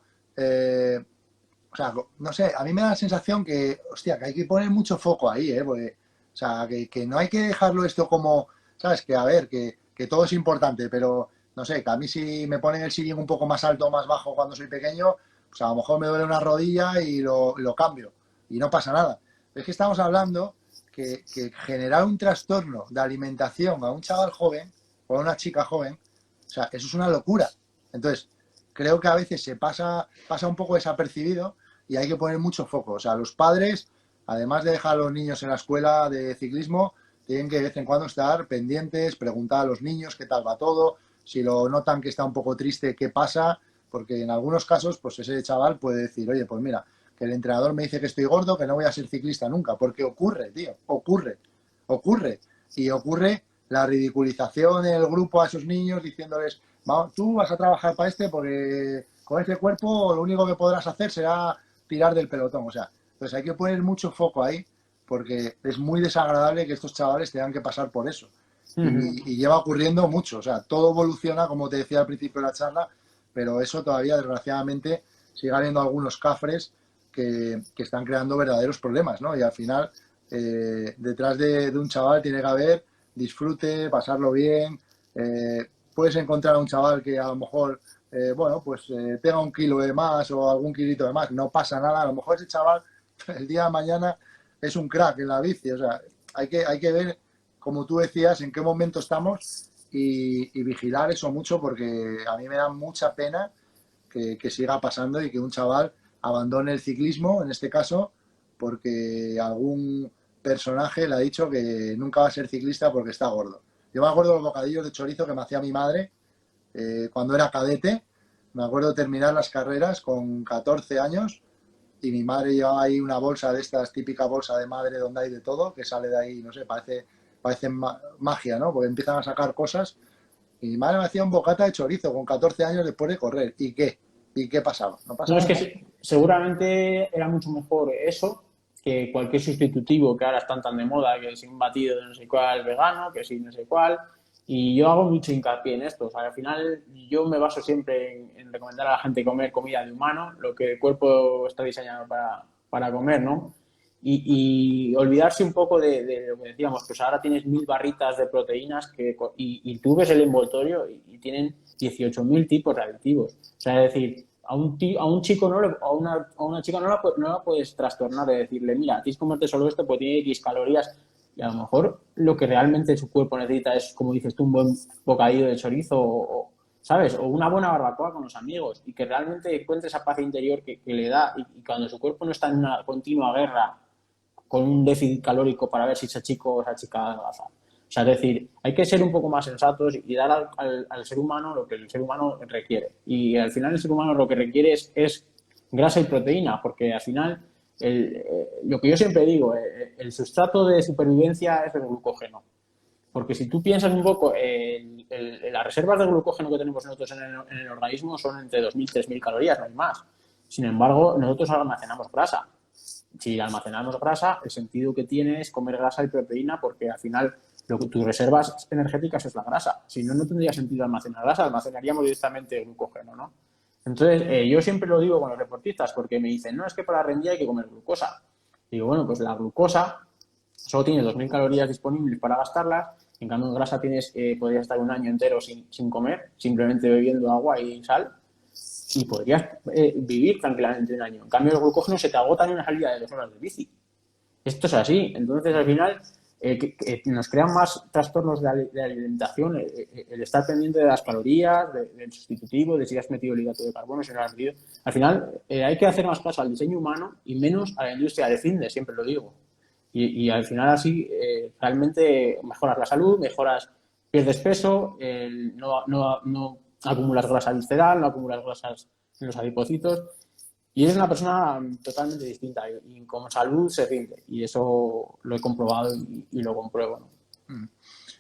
B: sea, no sé, a mí me da la sensación que, hostia, que hay que poner mucho foco ahí, ¿eh? Porque, o sea, que no hay que dejarlo esto como, ¿sabes? Que a ver, que todo es importante, pero no sé, que a mí si me ponen el sillín un poco más alto o más bajo cuando soy pequeño, pues a lo mejor me duele una rodilla y lo cambio y no pasa nada. Es que estamos hablando que generar un trastorno de alimentación a un chaval joven o a una chica joven, o sea, eso es una locura. Entonces, creo que a veces pasa un poco desapercibido y hay que poner mucho foco. O sea, los padres, además de dejar a los niños en la escuela de ciclismo, tienen que de vez en cuando estar pendientes, preguntar a los niños qué tal va todo, si lo notan que está un poco triste, qué pasa, porque en algunos casos, pues ese chaval puede decir, oye, pues mira, que el entrenador me dice que estoy gordo, que no voy a ser ciclista nunca, porque ocurre, tío, ocurre. Y ocurre la ridiculización en el grupo a esos niños diciéndoles, vamos, tú vas a trabajar para este porque con este cuerpo lo único que podrás hacer será tirar del pelotón. O sea, pues hay que poner mucho foco ahí porque es muy desagradable que estos chavales tengan que pasar por eso. Y lleva ocurriendo mucho. O sea, todo evoluciona, como te decía al principio de la charla, pero eso todavía, desgraciadamente, sigue habiendo algunos cafres que están creando verdaderos problemas, ¿no? Y al final, detrás de un chaval tiene que haber disfrute, pasarlo bien, puedes encontrar a un chaval que a lo mejor, bueno, pues tenga un kilo de más o algún kilito de más, no pasa nada. A lo mejor ese chaval el día de mañana es un crack en la bici. O sea, hay que ver, como tú decías, en qué momento estamos y vigilar eso mucho, porque a mí me da mucha pena que siga pasando y que un chaval abandone el ciclismo, en este caso, porque algún personaje le ha dicho que nunca va a ser ciclista porque está gordo. Yo me acuerdo de los bocadillos de chorizo que me hacía mi madre cuando era cadete. Me acuerdo de terminar las carreras con 14 años y mi madre llevaba ahí una bolsa de estas, típica bolsa de madre donde hay de todo, que sale de ahí, no sé, parece magia, ¿no? Porque empiezan a sacar cosas. Y mi madre me hacía un bocata de chorizo con 14 años después de correr. ¿Y qué? ¿Y qué pasaba? No
A: No,
B: pasaba
A: es que
B: nada.
A: seguramente era mucho mejor eso que cualquier sustitutivo que ahora están tan de moda, que si un batido de no sé cuál vegano, que si no sé cuál. Y yo hago mucho hincapié en esto. O sea, al final yo me baso siempre en recomendar a la gente comer comida de humano, lo que el cuerpo está diseñado para comer, ¿no? Y olvidarse un poco de lo que decíamos, pues ahora tienes 1000 barritas de proteínas y tú ves el envoltorio y tienen 18.000 tipos de aditivos. O sea, es decir, a un chico a una chica no la puedes trastornar de decirle, mira, tienes que comerte solo esto porque tiene X calorías y a lo mejor lo que realmente su cuerpo necesita es, como dices tú, un buen bocadillo de chorizo ¿sabes? O una buena barbacoa con los amigos y que realmente encuentre esa paz interior que le da y cuando su cuerpo no está en una continua guerra con un déficit calórico para ver si ese chico o esa chica adelgaza. O sea, es decir, hay que ser un poco más sensatos y dar al ser humano lo que el ser humano requiere. Y al final el ser humano lo que requiere es grasa y proteína, porque al final lo que yo siempre digo, el sustrato de supervivencia es el glucógeno. Porque si tú piensas un poco, las reservas de glucógeno que tenemos nosotros en el organismo son entre 2.000 y 3.000 calorías, no hay más. Sin embargo, nosotros almacenamos grasa. Si almacenamos grasa, el sentido que tiene es comer grasa y proteína porque al final tus reservas energéticas es la grasa. Si no, no tendría sentido almacenar grasa, almacenaríamos directamente glucógeno, ¿no? Entonces, yo siempre lo digo con los deportistas porque me dicen, no, es que para rendir hay que comer glucosa. Digo, bueno, pues la glucosa solo tienes 2.000 calorías disponibles para gastarlas, en cambio en grasa podrías estar un año entero sin comer, simplemente bebiendo agua y sal, y podrías vivir tranquilamente un año. En cambio, el glucógeno se te agota en una salida de 2 horas de bici. Esto es así. Entonces, al final, nos crean más trastornos de alimentación, el estar pendiente de las calorías, del sustitutivo, de si has metido el hidrato de carbono, si no lo has metido. Al final, hay que hacer más caso al diseño humano y menos a la industria de fitness, siempre lo digo. Y al final así realmente mejoras la salud, pierdes peso, no acumulas grasa visceral, no acumulas grasas en los adipocitos y eres una persona totalmente distinta y con salud se rinde y eso lo he comprobado y lo compruebo, ¿no?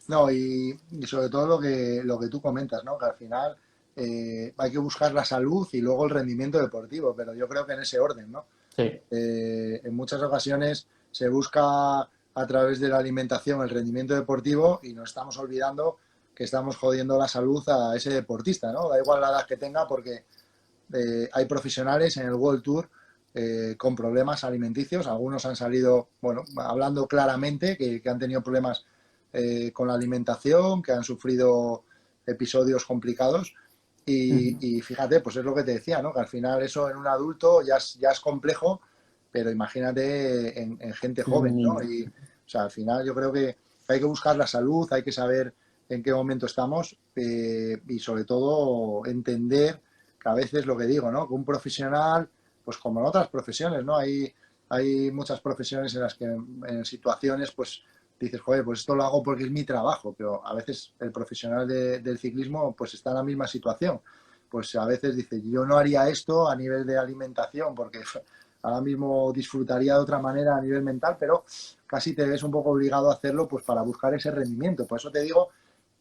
B: No, y sobre todo lo que tú comentas, ¿no? Que al final hay que buscar la salud y luego el rendimiento deportivo, pero yo creo que en ese orden, ¿no?
A: Sí.
B: En muchas ocasiones se busca a través de la alimentación el rendimiento deportivo y nos estamos olvidando que estamos jodiendo la salud a ese deportista, ¿no? Da igual la edad que tenga porque hay profesionales en el World Tour con problemas alimenticios. Algunos han salido, bueno, hablando claramente que han tenido problemas con la alimentación, que han sufrido episodios complicados. Y fíjate, pues es lo que te decía, ¿no? Que al final eso en un adulto ya es complejo, pero imagínate en gente joven, ¿no? Y, o sea, al final yo creo que hay que buscar la salud, hay que saber en qué momento estamos y sobre todo entender que a veces lo que digo, ¿no? Que un profesional, pues como en otras profesiones, ¿no? Hay muchas profesiones en las que en situaciones, pues dices, joder, pues esto lo hago porque es mi trabajo, pero a veces el profesional del ciclismo pues está en la misma situación. Pues a veces dice, yo no haría esto a nivel de alimentación porque ahora mismo disfrutaría de otra manera a nivel mental, pero casi te ves un poco obligado a hacerlo pues para buscar ese rendimiento. Por eso te digo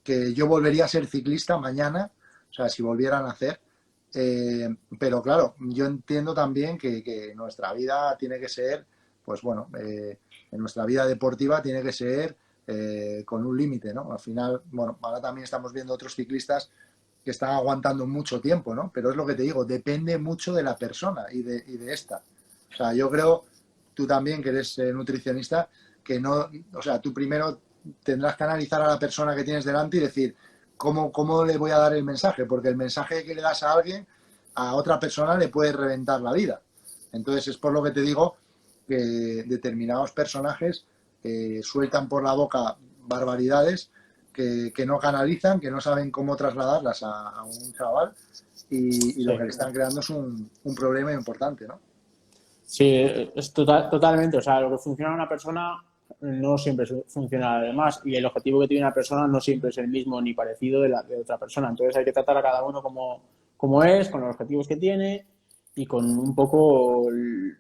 B: que yo volvería a ser ciclista mañana, o sea, si volvieran a hacer. Pero claro, yo entiendo también que nuestra vida tiene que ser, pues bueno, en nuestra vida deportiva tiene que ser con un límite, ¿no? Al final, bueno, ahora también estamos viendo otros ciclistas que están aguantando mucho tiempo, ¿no? Pero es lo que te digo, depende mucho de la persona y de esta. O sea, yo creo, tú también que eres nutricionista, que no, o sea, tú primero tendrás que analizar a la persona que tienes delante y decir ¿cómo le voy a dar el mensaje? Porque el mensaje que le das a alguien, a otra persona le puede reventar la vida. Entonces es por lo que te digo que determinados personajes sueltan por la boca barbaridades que no canalizan, que no saben cómo trasladarlas a un chaval y lo
A: Sí.
B: que le están creando es un problema importante, ¿no?
A: Sí, es totalmente. O sea, lo que funciona en una persona no siempre funciona además y el objetivo que tiene una persona no siempre es el mismo ni parecido de otra persona. Entonces hay que tratar a cada uno como es, con los objetivos que tiene y con un poco,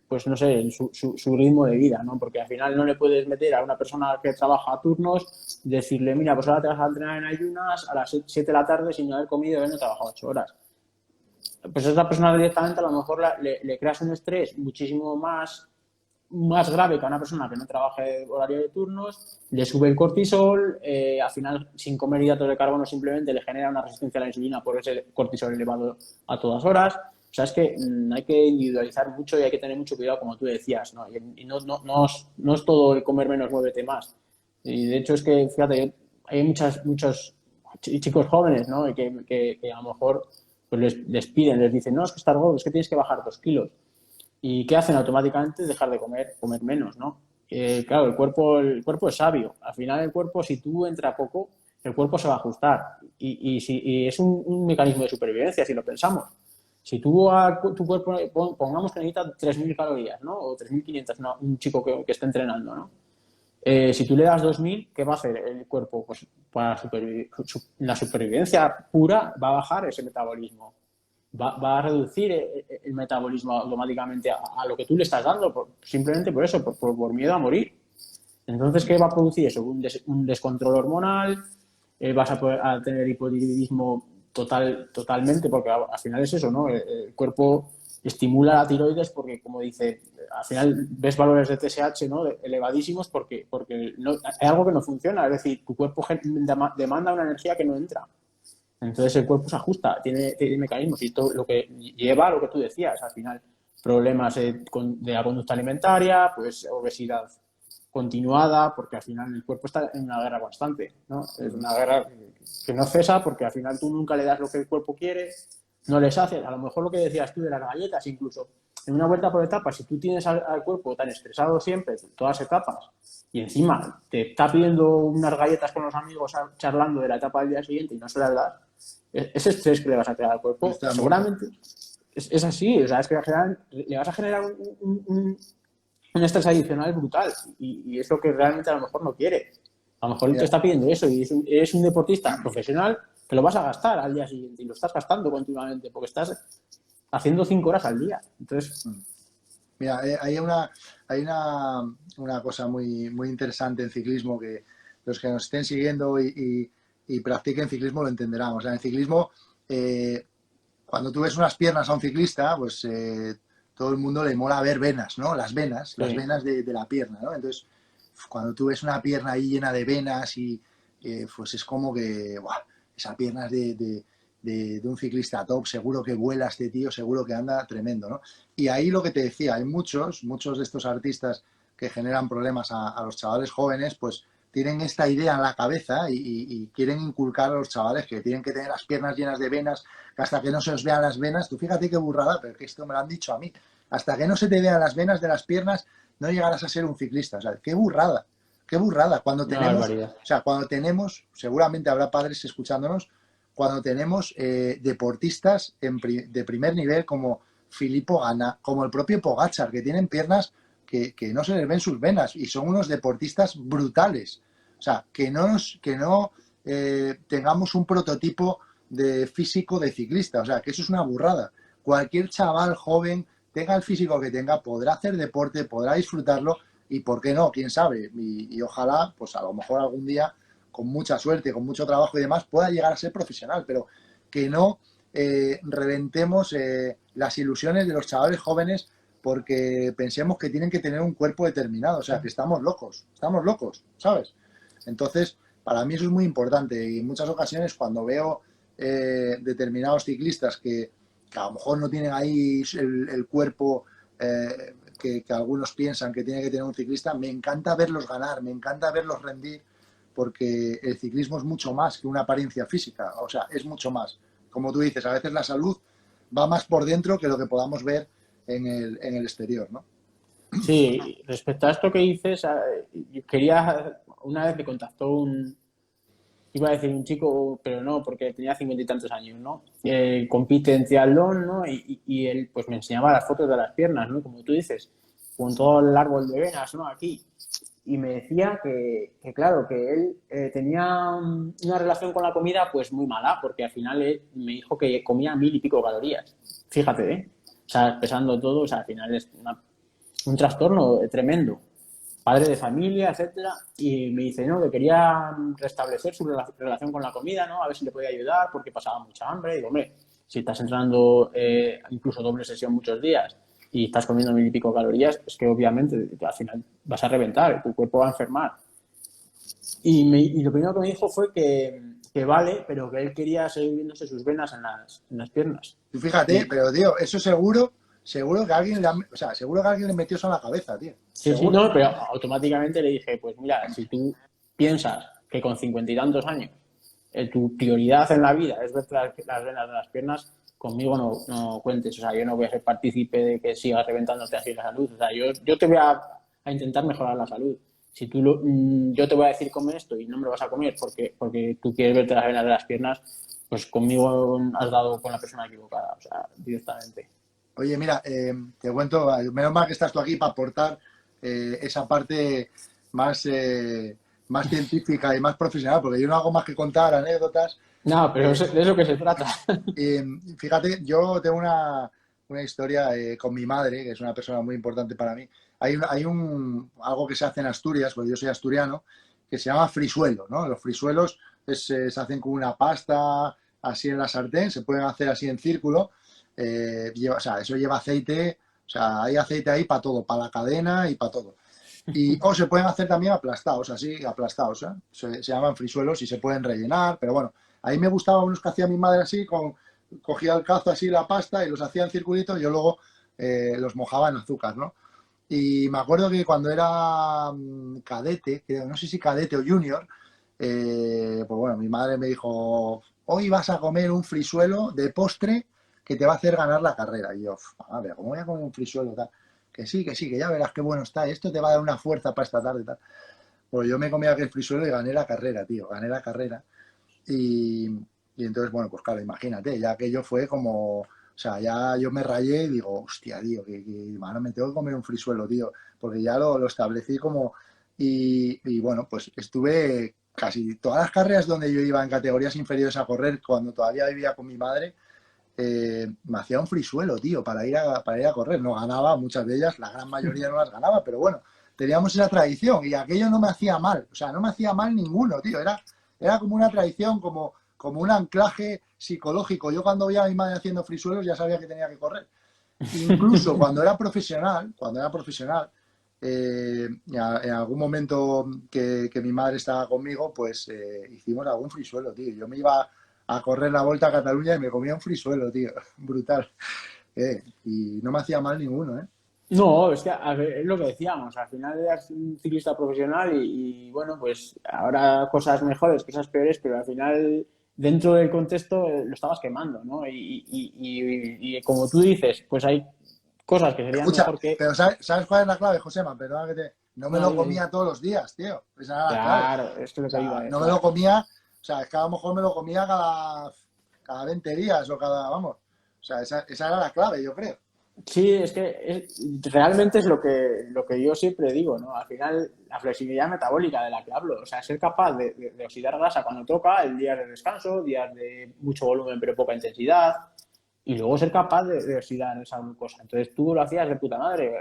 A: pues no sé, su ritmo de vida, ¿no? Porque al final no le puedes meter a una persona que trabaja a turnos y decirle, mira, pues ahora te vas a entrenar en ayunas a las 7 de la tarde sin haber comido y no trabajado 8 horas. Pues a esa persona directamente a lo mejor le creas un estrés muchísimo más grave que a una persona que no trabaje horario de turnos, le sube el cortisol, al final sin comer hidratos de carbono simplemente le genera una resistencia a la insulina por ese cortisol elevado a todas horas. O sea, es que hay que individualizar mucho y hay que tener mucho cuidado, como tú decías, ¿no? Y no es todo el comer menos, muévete más. Y de hecho es que, fíjate, hay muchos chicos jóvenes, ¿no? Y que a lo mejor pues les piden, les dicen, no, es que estás gordo, es que tienes que bajar 2 kilos. ¿Y qué hacen automáticamente? Dejar de comer menos, ¿no? Claro, el cuerpo es sabio. Al final el cuerpo, si tú entras poco, el cuerpo se va a ajustar. Y es un mecanismo de supervivencia, si lo pensamos. Si tú a tu cuerpo, pongamos que necesita 3.000 calorías, ¿no? O 3.500, ¿no? Un chico que esté entrenando, ¿no? Si tú le das 2.000, ¿qué va a hacer el cuerpo? Pues para la supervivencia pura va a bajar ese metabolismo. Va a reducir el metabolismo automáticamente a lo que tú le estás dando, simplemente por eso, por miedo a morir. Entonces, ¿qué va a producir eso? Un descontrol hormonal, vas a tener hipotiroidismo totalmente, porque al final es eso, ¿no? El cuerpo estimula la tiroides porque, como dice, al final ves valores de TSH, ¿no? Elevadísimos porque hay algo que no funciona, es decir, tu cuerpo demanda una energía que no entra. Entonces el cuerpo se ajusta, tiene mecanismos y todo lo que lleva a lo que tú decías, al final problemas de la conducta alimentaria, pues obesidad continuada, porque al final el cuerpo está en una guerra constante, ¿no? Es una guerra que no cesa porque al final tú nunca le das lo que el cuerpo quiere, no les haces, a lo mejor lo que decías tú de las galletas, incluso en una vuelta por etapas, si tú tienes al cuerpo tan estresado siempre, todas etapas, y encima te está pidiendo unas galletas con los amigos charlando de la etapa del día siguiente y no se las das, ese estrés que le vas a crear al cuerpo,
B: Está muerto.
A: seguramente es así, o sea, es que le vas a generar un estrés adicional brutal y es lo que realmente a lo mejor no quiere. A lo mejor él te
B: Mira,
A: está pidiendo eso y eres un deportista profesional que lo vas a gastar al día siguiente y lo estás gastando continuamente porque estás haciendo 5 horas al día. Entonces,
B: mira, hay una cosa muy interesante en ciclismo que los que nos estén siguiendo y practiquen ciclismo lo entenderán. O sea, en ciclismo, cuando tú ves unas piernas a un ciclista, pues todo el mundo le mola ver venas, ¿no? Las
A: sí,
B: venas de la pierna, ¿no? Entonces, cuando tú ves una pierna ahí llena de venas y pues es como que, ¡buah! Esa pierna es de un ciclista top, seguro que vuela este tío, seguro que anda tremendo, ¿no? Y ahí lo que te decía, hay muchos de estos artistas que generan problemas a los chavales jóvenes, pues tienen esta idea en la cabeza y quieren inculcar a los chavales que tienen que tener las piernas llenas de venas, que hasta que no se os vean las venas, tú fíjate qué burrada, pero que esto me lo han dicho a mí, hasta que no se te vean las venas de las piernas, no llegarás a ser un ciclista, o sea, qué burrada,
A: una barbaridad.
B: o sea, cuando tenemos, seguramente habrá padres escuchándonos, cuando tenemos deportistas de primer nivel como Filippo Ganna, como el propio Pogacar, que tienen piernas que no se les ven sus venas y son unos deportistas brutales. O sea, que no tengamos un prototipo de físico de ciclista. O sea, que eso es una burrada. Cualquier chaval joven, tenga el físico que tenga, podrá hacer deporte, podrá disfrutarlo y, ¿por qué no? ¿Quién sabe? Y ojalá, pues a lo mejor algún día, con mucha suerte, con mucho trabajo y demás, pueda llegar a ser profesional, pero que no reventemos las ilusiones de los chavales jóvenes porque pensemos que tienen que tener un cuerpo determinado, o sea, que estamos locos, ¿sabes? Entonces, para mí eso es muy importante y en muchas ocasiones cuando veo determinados ciclistas que a lo mejor no tienen ahí el cuerpo que algunos piensan que tiene que tener un ciclista, me encanta verlos ganar, me encanta verlos rendir, porque el ciclismo es mucho más que una apariencia física, o sea, es mucho más. Como tú dices, a veces la salud va más por dentro que lo que podamos ver en el exterior, ¿no?
A: Sí, respecto a esto que dices, yo quería, una vez me contactó iba a decir un chico, pero no, porque tenía 50 y tantos años, ¿no? Compite en triatlón, ¿no? Y él, pues me enseñaba las fotos de las piernas, ¿no? Como tú dices, con todo el árbol de venas, ¿no? Aquí. Y me decía claro, que él tenía una relación con la comida, pues muy mala, porque al final él me dijo que comía 1000 y pico calorías. Fíjate, ¿eh? O sea, pesando todo, o sea, al final es un trastorno tremendo. Padre de familia, etcétera, y me dice, no, que quería restablecer su relación con la comida, ¿no? A ver si le podía ayudar porque pasaba mucha hambre. Y digo, hombre, si estás entrenando incluso doble sesión muchos días y estás comiendo 1000 y pico calorías, es que obviamente al final vas a reventar, tu cuerpo va a enfermar. Y lo primero que me dijo fue que vale, pero que él quería seguir viéndose sus venas en las piernas.
B: Tú fíjate,
A: Y,
B: pero tío, eso seguro que alguien o sea, seguro que alguien le metió eso en la cabeza, tío.
A: sí, sí,
B: Seguro.
A: no, pero automáticamente le dije, pues mira, si tú piensas que con 50 y tantos años tu prioridad en la vida es ver las venas de las piernas, conmigo no cuentes. O sea, yo no voy a ser partícipe de que sigas reventándote así la salud. O sea, yo te voy a intentar mejorar la salud. Si yo te voy a decir come esto y no me lo vas a comer porque tú quieres verte las venas de las piernas, pues conmigo has dado con la persona equivocada, o sea, directamente.
B: Oye, mira, te cuento, menos mal que estás tú aquí para aportar esa parte más, más científica y más profesional, porque yo no hago más que contar anécdotas.
A: No, pero
B: Eh,
A: de eso que se trata.
B: Fíjate, yo tengo una historia con mi madre, que es una persona muy importante para mí. Algo que se hace en Asturias, porque yo soy asturiano, que se llama frisuelo, ¿no? Los frisuelos se hacen con una pasta así en la sartén, se pueden hacer así en círculo. O sea, eso lleva aceite, o sea, hay aceite ahí para todo, para la cadena y para todo. O se pueden hacer también aplastados, así, aplastados, ¿eh? Se llaman frisuelos y se pueden rellenar, pero bueno, ahí me gustaban unos que hacía mi madre así, cogía el cazo así la pasta y los hacía en circulitos y yo luego los mojaba en azúcar, ¿no? Y me acuerdo que cuando era cadete, no sé si cadete o junior, pues bueno, mi madre me dijo, hoy vas a comer un frisuelo de postre que te va a hacer ganar la carrera. Y yo, a ver, ¿cómo voy a comer un frisuelo tal? Que sí, que ya verás qué bueno está. Esto te va a dar una fuerza para esta tarde y tal. Pues yo me comí aquel frisuelo y gané la carrera, tío. Gané la carrera. Y, y entonces, bueno, pues claro, imagínate, ya aquello fue como, o sea, ya yo me rayé y digo, hostia, tío, mano, me tengo que comer un frisuelo, tío, porque ya lo establecí como, y bueno, pues estuve casi todas las carreras donde yo iba en categorías inferiores a correr, cuando todavía vivía con mi madre, me hacía un frisuelo, tío, para ir a correr. No ganaba muchas de ellas, la gran mayoría no las ganaba, pero bueno, teníamos esa tradición y aquello no me hacía mal, o sea, no me hacía mal ninguno, tío, era como una tradición, como un anclaje psicológico. Yo cuando veía a mi madre haciendo frisuelos ya sabía que tenía que correr. Incluso cuando era profesional, en algún momento que mi madre estaba conmigo, pues hicimos algún frisuelo, tío. Yo me iba a correr la Vuelta a Cataluña y me comía un frisuelo, tío. Brutal. Y no me hacía mal ninguno, ¿eh?
A: No, es que a ver, es lo que decíamos, al final eras un ciclista profesional bueno, pues ahora cosas mejores, cosas peores, pero al final dentro del contexto lo estabas quemando, ¿no? Y como tú dices, pues hay cosas que serían
B: Escucha,
A: mejor que...
B: pero ¿sabes cuál es la clave, Josema? Perdona que no me
A: No,
B: lo
A: dime, dime.
B: comía todos los días, tío. Esa era la clave.
A: Claro, esto es
B: O
A: lo que iba
B: sea,
A: a
B: no me
A: decir.
B: lo comía, o sea, es que a lo mejor me lo comía cada 20 días o vamos. O sea, esa era la clave, yo creo.
A: Sí, es que realmente es lo que yo siempre digo, ¿no? Al final, la flexibilidad metabólica de la que hablo, o sea, ser capaz de oxidar grasa cuando toca, el día de descanso, días de mucho volumen pero poca intensidad, y luego ser capaz de oxidar esa glucosa. Entonces tú lo hacías de puta madre,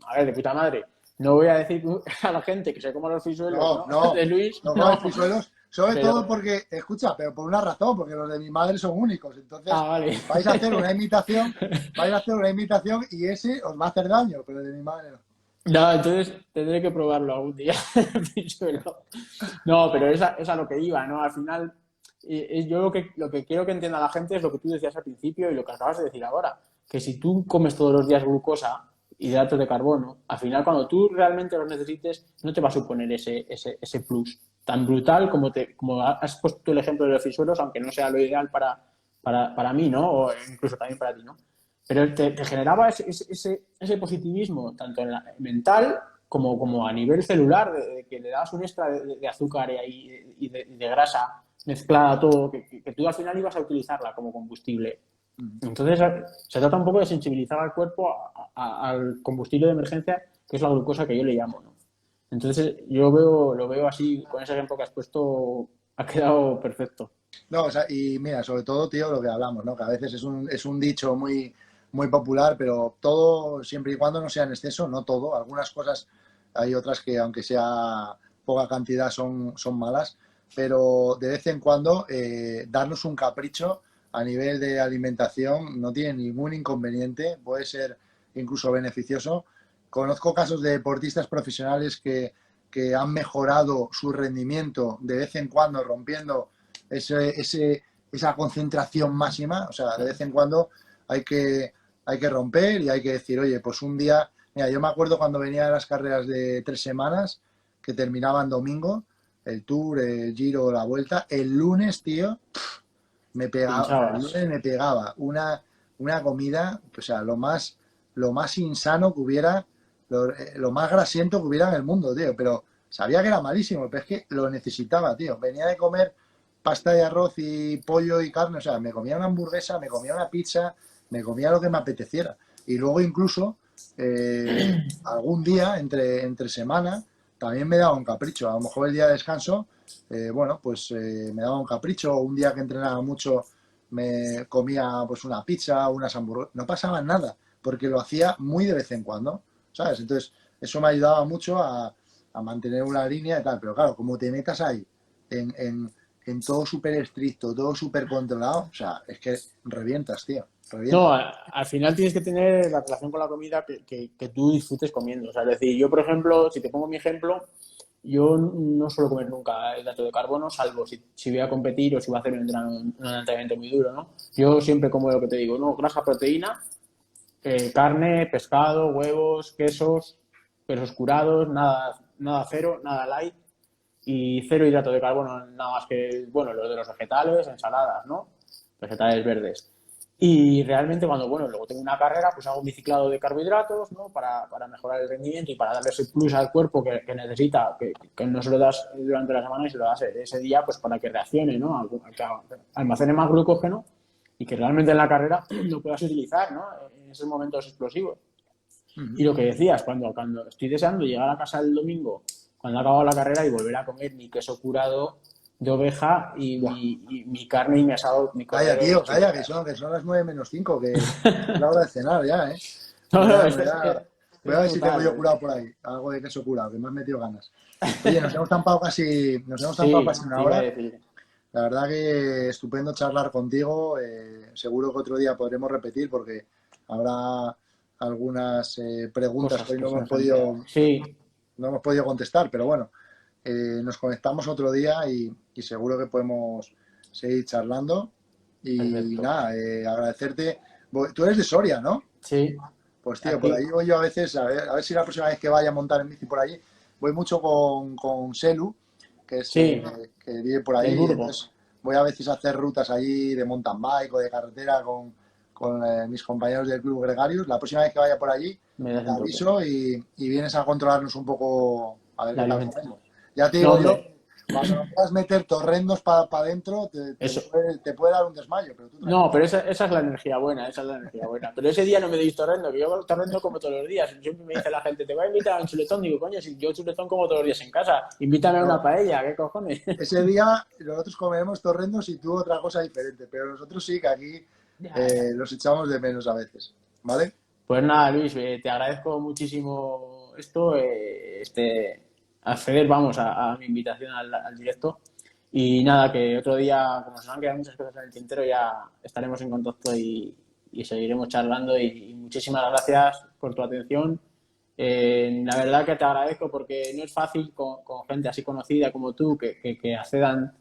A: a ver, de puta madre. No voy a decir a la gente que se coma los frisuelos,
B: No,
A: ¿no?
B: no,
A: De Luis,
B: no
A: no,
B: comes frisuelos, sobre
A: pero...
B: todo porque, escucha, pero por una razón, porque los de mi madre son únicos. Entonces,
A: Ah, vale.
B: vais a hacer una imitación, vais a hacer una imitación y ese os va a hacer daño, pero el de mi madre no.
A: No, entonces tendré que probarlo algún día. Frisuelo. No, pero es a lo que iba, ¿no? Al final, yo lo que quiero que entienda la gente es lo que tú decías al principio y lo que acabas de decir ahora, que si tú comes todos los días glucosa, hidratos de carbono, al final cuando tú realmente los necesites, no te va a suponer ese plus tan brutal como has puesto tú el ejemplo de los fisuelos, aunque no sea lo ideal para mí, ¿no? O incluso también para ti, ¿no? Pero te generaba ese positivismo, tanto en la mental como a nivel celular, de que le dabas un extra de azúcar y de grasa mezclada todo, que tú al final ibas a utilizarla como combustible. Entonces, se trata un poco de sensibilizar al cuerpo al combustible de emergencia, que es la glucosa que yo le llamo, ¿no? Entonces, lo veo así, con ese ejemplo que has puesto, ha quedado perfecto.
B: No, o sea, y mira, sobre todo, tío, lo que hablamos, ¿no? Que a veces es un dicho muy popular, pero todo, siempre y cuando no sea en exceso, no todo. Algunas cosas, hay otras que, aunque sea poca cantidad, son malas, pero de vez en cuando darnos un capricho a nivel de alimentación no tiene ningún inconveniente, puede ser incluso beneficioso. Conozco casos de deportistas profesionales que han mejorado su rendimiento de vez en cuando rompiendo esa concentración máxima. O sea, de vez en cuando hay hay que romper y hay que decir, oye, pues un día, mira, yo me acuerdo cuando venía de las carreras de 3 semanas, que terminaban domingo, el Tour, el Giro, la Vuelta, el lunes, tío, me pegaba, o sea, el
A: Pinchabas.
B: lunes me pegaba una comida, o sea, lo más insano que hubiera, lo más grasiento que hubiera en el mundo, tío, pero sabía que era malísimo, pero es que lo necesitaba, tío. Venía de comer pasta de arroz y pollo y carne, o sea, me comía una hamburguesa, me comía una pizza, me comía lo que me apeteciera. Y luego incluso algún día entre semana también me daba un capricho. A lo mejor el día de descanso, bueno, pues me daba un capricho. O un día que entrenaba mucho me comía pues una pizza, unas hamburguesas. No pasaba nada, porque lo hacía muy de vez en cuando, ¿sabes? Entonces, eso me ayudaba mucho a mantener una línea y tal. Pero claro, como te metas ahí en, en, en todo súper estricto, todo súper controlado, o sea, es que revientas, tío,
A: No,
B: revientas.
A: al final tienes que tener la relación con la comida que tú disfrutes comiendo. O sea, es decir, yo, por ejemplo, si te pongo mi ejemplo, yo no suelo comer nunca hidrato de carbono, salvo si voy a competir o si voy a hacer un entrenamiento muy duro, ¿no? Yo siempre como lo que te digo, ¿no? Grasa, proteína, carne, pescado, huevos, quesos curados, nada cero, nada light y cero hidrato de carbono, nada más que, bueno, los de los vegetales, ensaladas, ¿no? Vegetales verdes. Y realmente cuando, bueno, luego tengo una carrera, pues hago un biciclado de carbohidratos, ¿no? Para mejorar el rendimiento y para darle ese plus al cuerpo que necesita, que no se lo das durante la semana y se lo das ese día, pues para que reaccione, ¿no? Que almacene más glucógeno y que realmente en la carrera lo puedas utilizar, ¿no? En esos momentos explosivos. Y lo que decías, cuando estoy deseando llegar a casa el domingo, cuando ha acabado la carrera y volver a comer mi queso curado de oveja
B: Buah.
A: y mi carne y mi asado, mi
B: Calla,
A: cordero de
B: tío, calla,
A: chuletas.
B: que son las 9 menos 5, que es la hora de cenar ya, ¿eh?
A: No,
B: Voy
A: no,
B: a,
A: es,
B: voy
A: es,
B: a, voy a
A: es
B: ver si tengo yo
A: brutal.
B: curado por ahí, algo de queso curado, que me has metido ganas. Oye, nos hemos tampado
A: Sí,
B: casi una
A: te iba a
B: hora.
A: decir.
B: La verdad que estupendo charlar contigo. Seguro que otro día podremos repetir porque habrá algunas preguntas que
A: Cosas
B: hoy
A: que se nos han quedado. Sí,
B: no hemos podido contestar, pero bueno, nos conectamos otro día y seguro que podemos seguir charlando. Y
A: perfecto.
B: nada, agradecerte. Tú eres de Soria, ¿no?
A: Sí,
B: Pues tío, por ahí
A: aquí.
B: voy yo a veces, a ver si la próxima vez que vaya a montar en bici por allí, voy mucho con Selu, que es
A: Sí,
B: que vive por
A: del
B: ahí, y
A: Burgo.
B: entonces voy a veces a hacer rutas allí de mountain bike o de carretera con mis compañeros del Club Gregarios. La próxima vez que vaya por allí,
A: Me das
B: te
A: un toque.
B: aviso y vienes a controlarnos un poco a ver
A: La
B: qué tal
A: alimentación.
B: comemos. Ya te
A: No,
B: digo yo,
A: hombre,
B: cuando nos puedas meter torrendos para adentro,
A: eso.
B: te puede dar un desmayo, pero tú
A: No,
B: tranquilo.
A: pero esa es la energía buena, esa es la energía buena. Pero ese día no me deis torrendo, que yo torrendo como todos los días. Siempre me dice la gente, te voy a invitar a un chuletón. Digo, coño, si yo chuletón como todos los días en casa, invítame a una
B: No,
A: paella, ¿qué cojones?
B: ese día nosotros comeremos torrendos y tú otra cosa diferente, pero nosotros sí que aquí
A: Ya, ya.
B: los echamos de menos a veces, ¿vale?
A: Pues nada, Luis, te agradezco muchísimo esto, acceder, vamos, a mi invitación al directo. Y nada, que otro día, como se nos han quedado muchas cosas en el tintero, ya estaremos en contacto y seguiremos charlando. Y muchísimas gracias por tu atención. La verdad que te agradezco porque no es fácil con gente así conocida como tú que accedan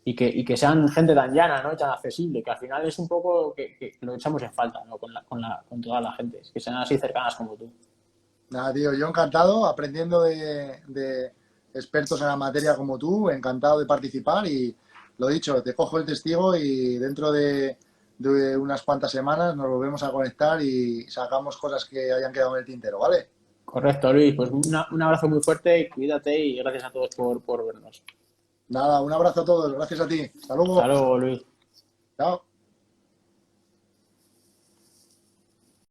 A: y que sean gente tan llana, ¿no? Y tan accesible, que al final es un poco que lo echamos en falta, ¿no? Con toda la gente, que sean así cercanas como tú.
B: Nada, tío, yo encantado, aprendiendo de expertos en la materia como tú, encantado de participar y lo dicho, te cojo el testigo y dentro de unas cuantas semanas nos volvemos a conectar y sacamos cosas que hayan quedado en el tintero, ¿vale?
A: Correcto, Luis. Pues un abrazo muy fuerte, cuídate y gracias a todos por vernos.
B: Nada, un abrazo a todos, gracias a ti. Hasta
A: Hasta
B: luego.
A: luego, Luis.
B: Chao.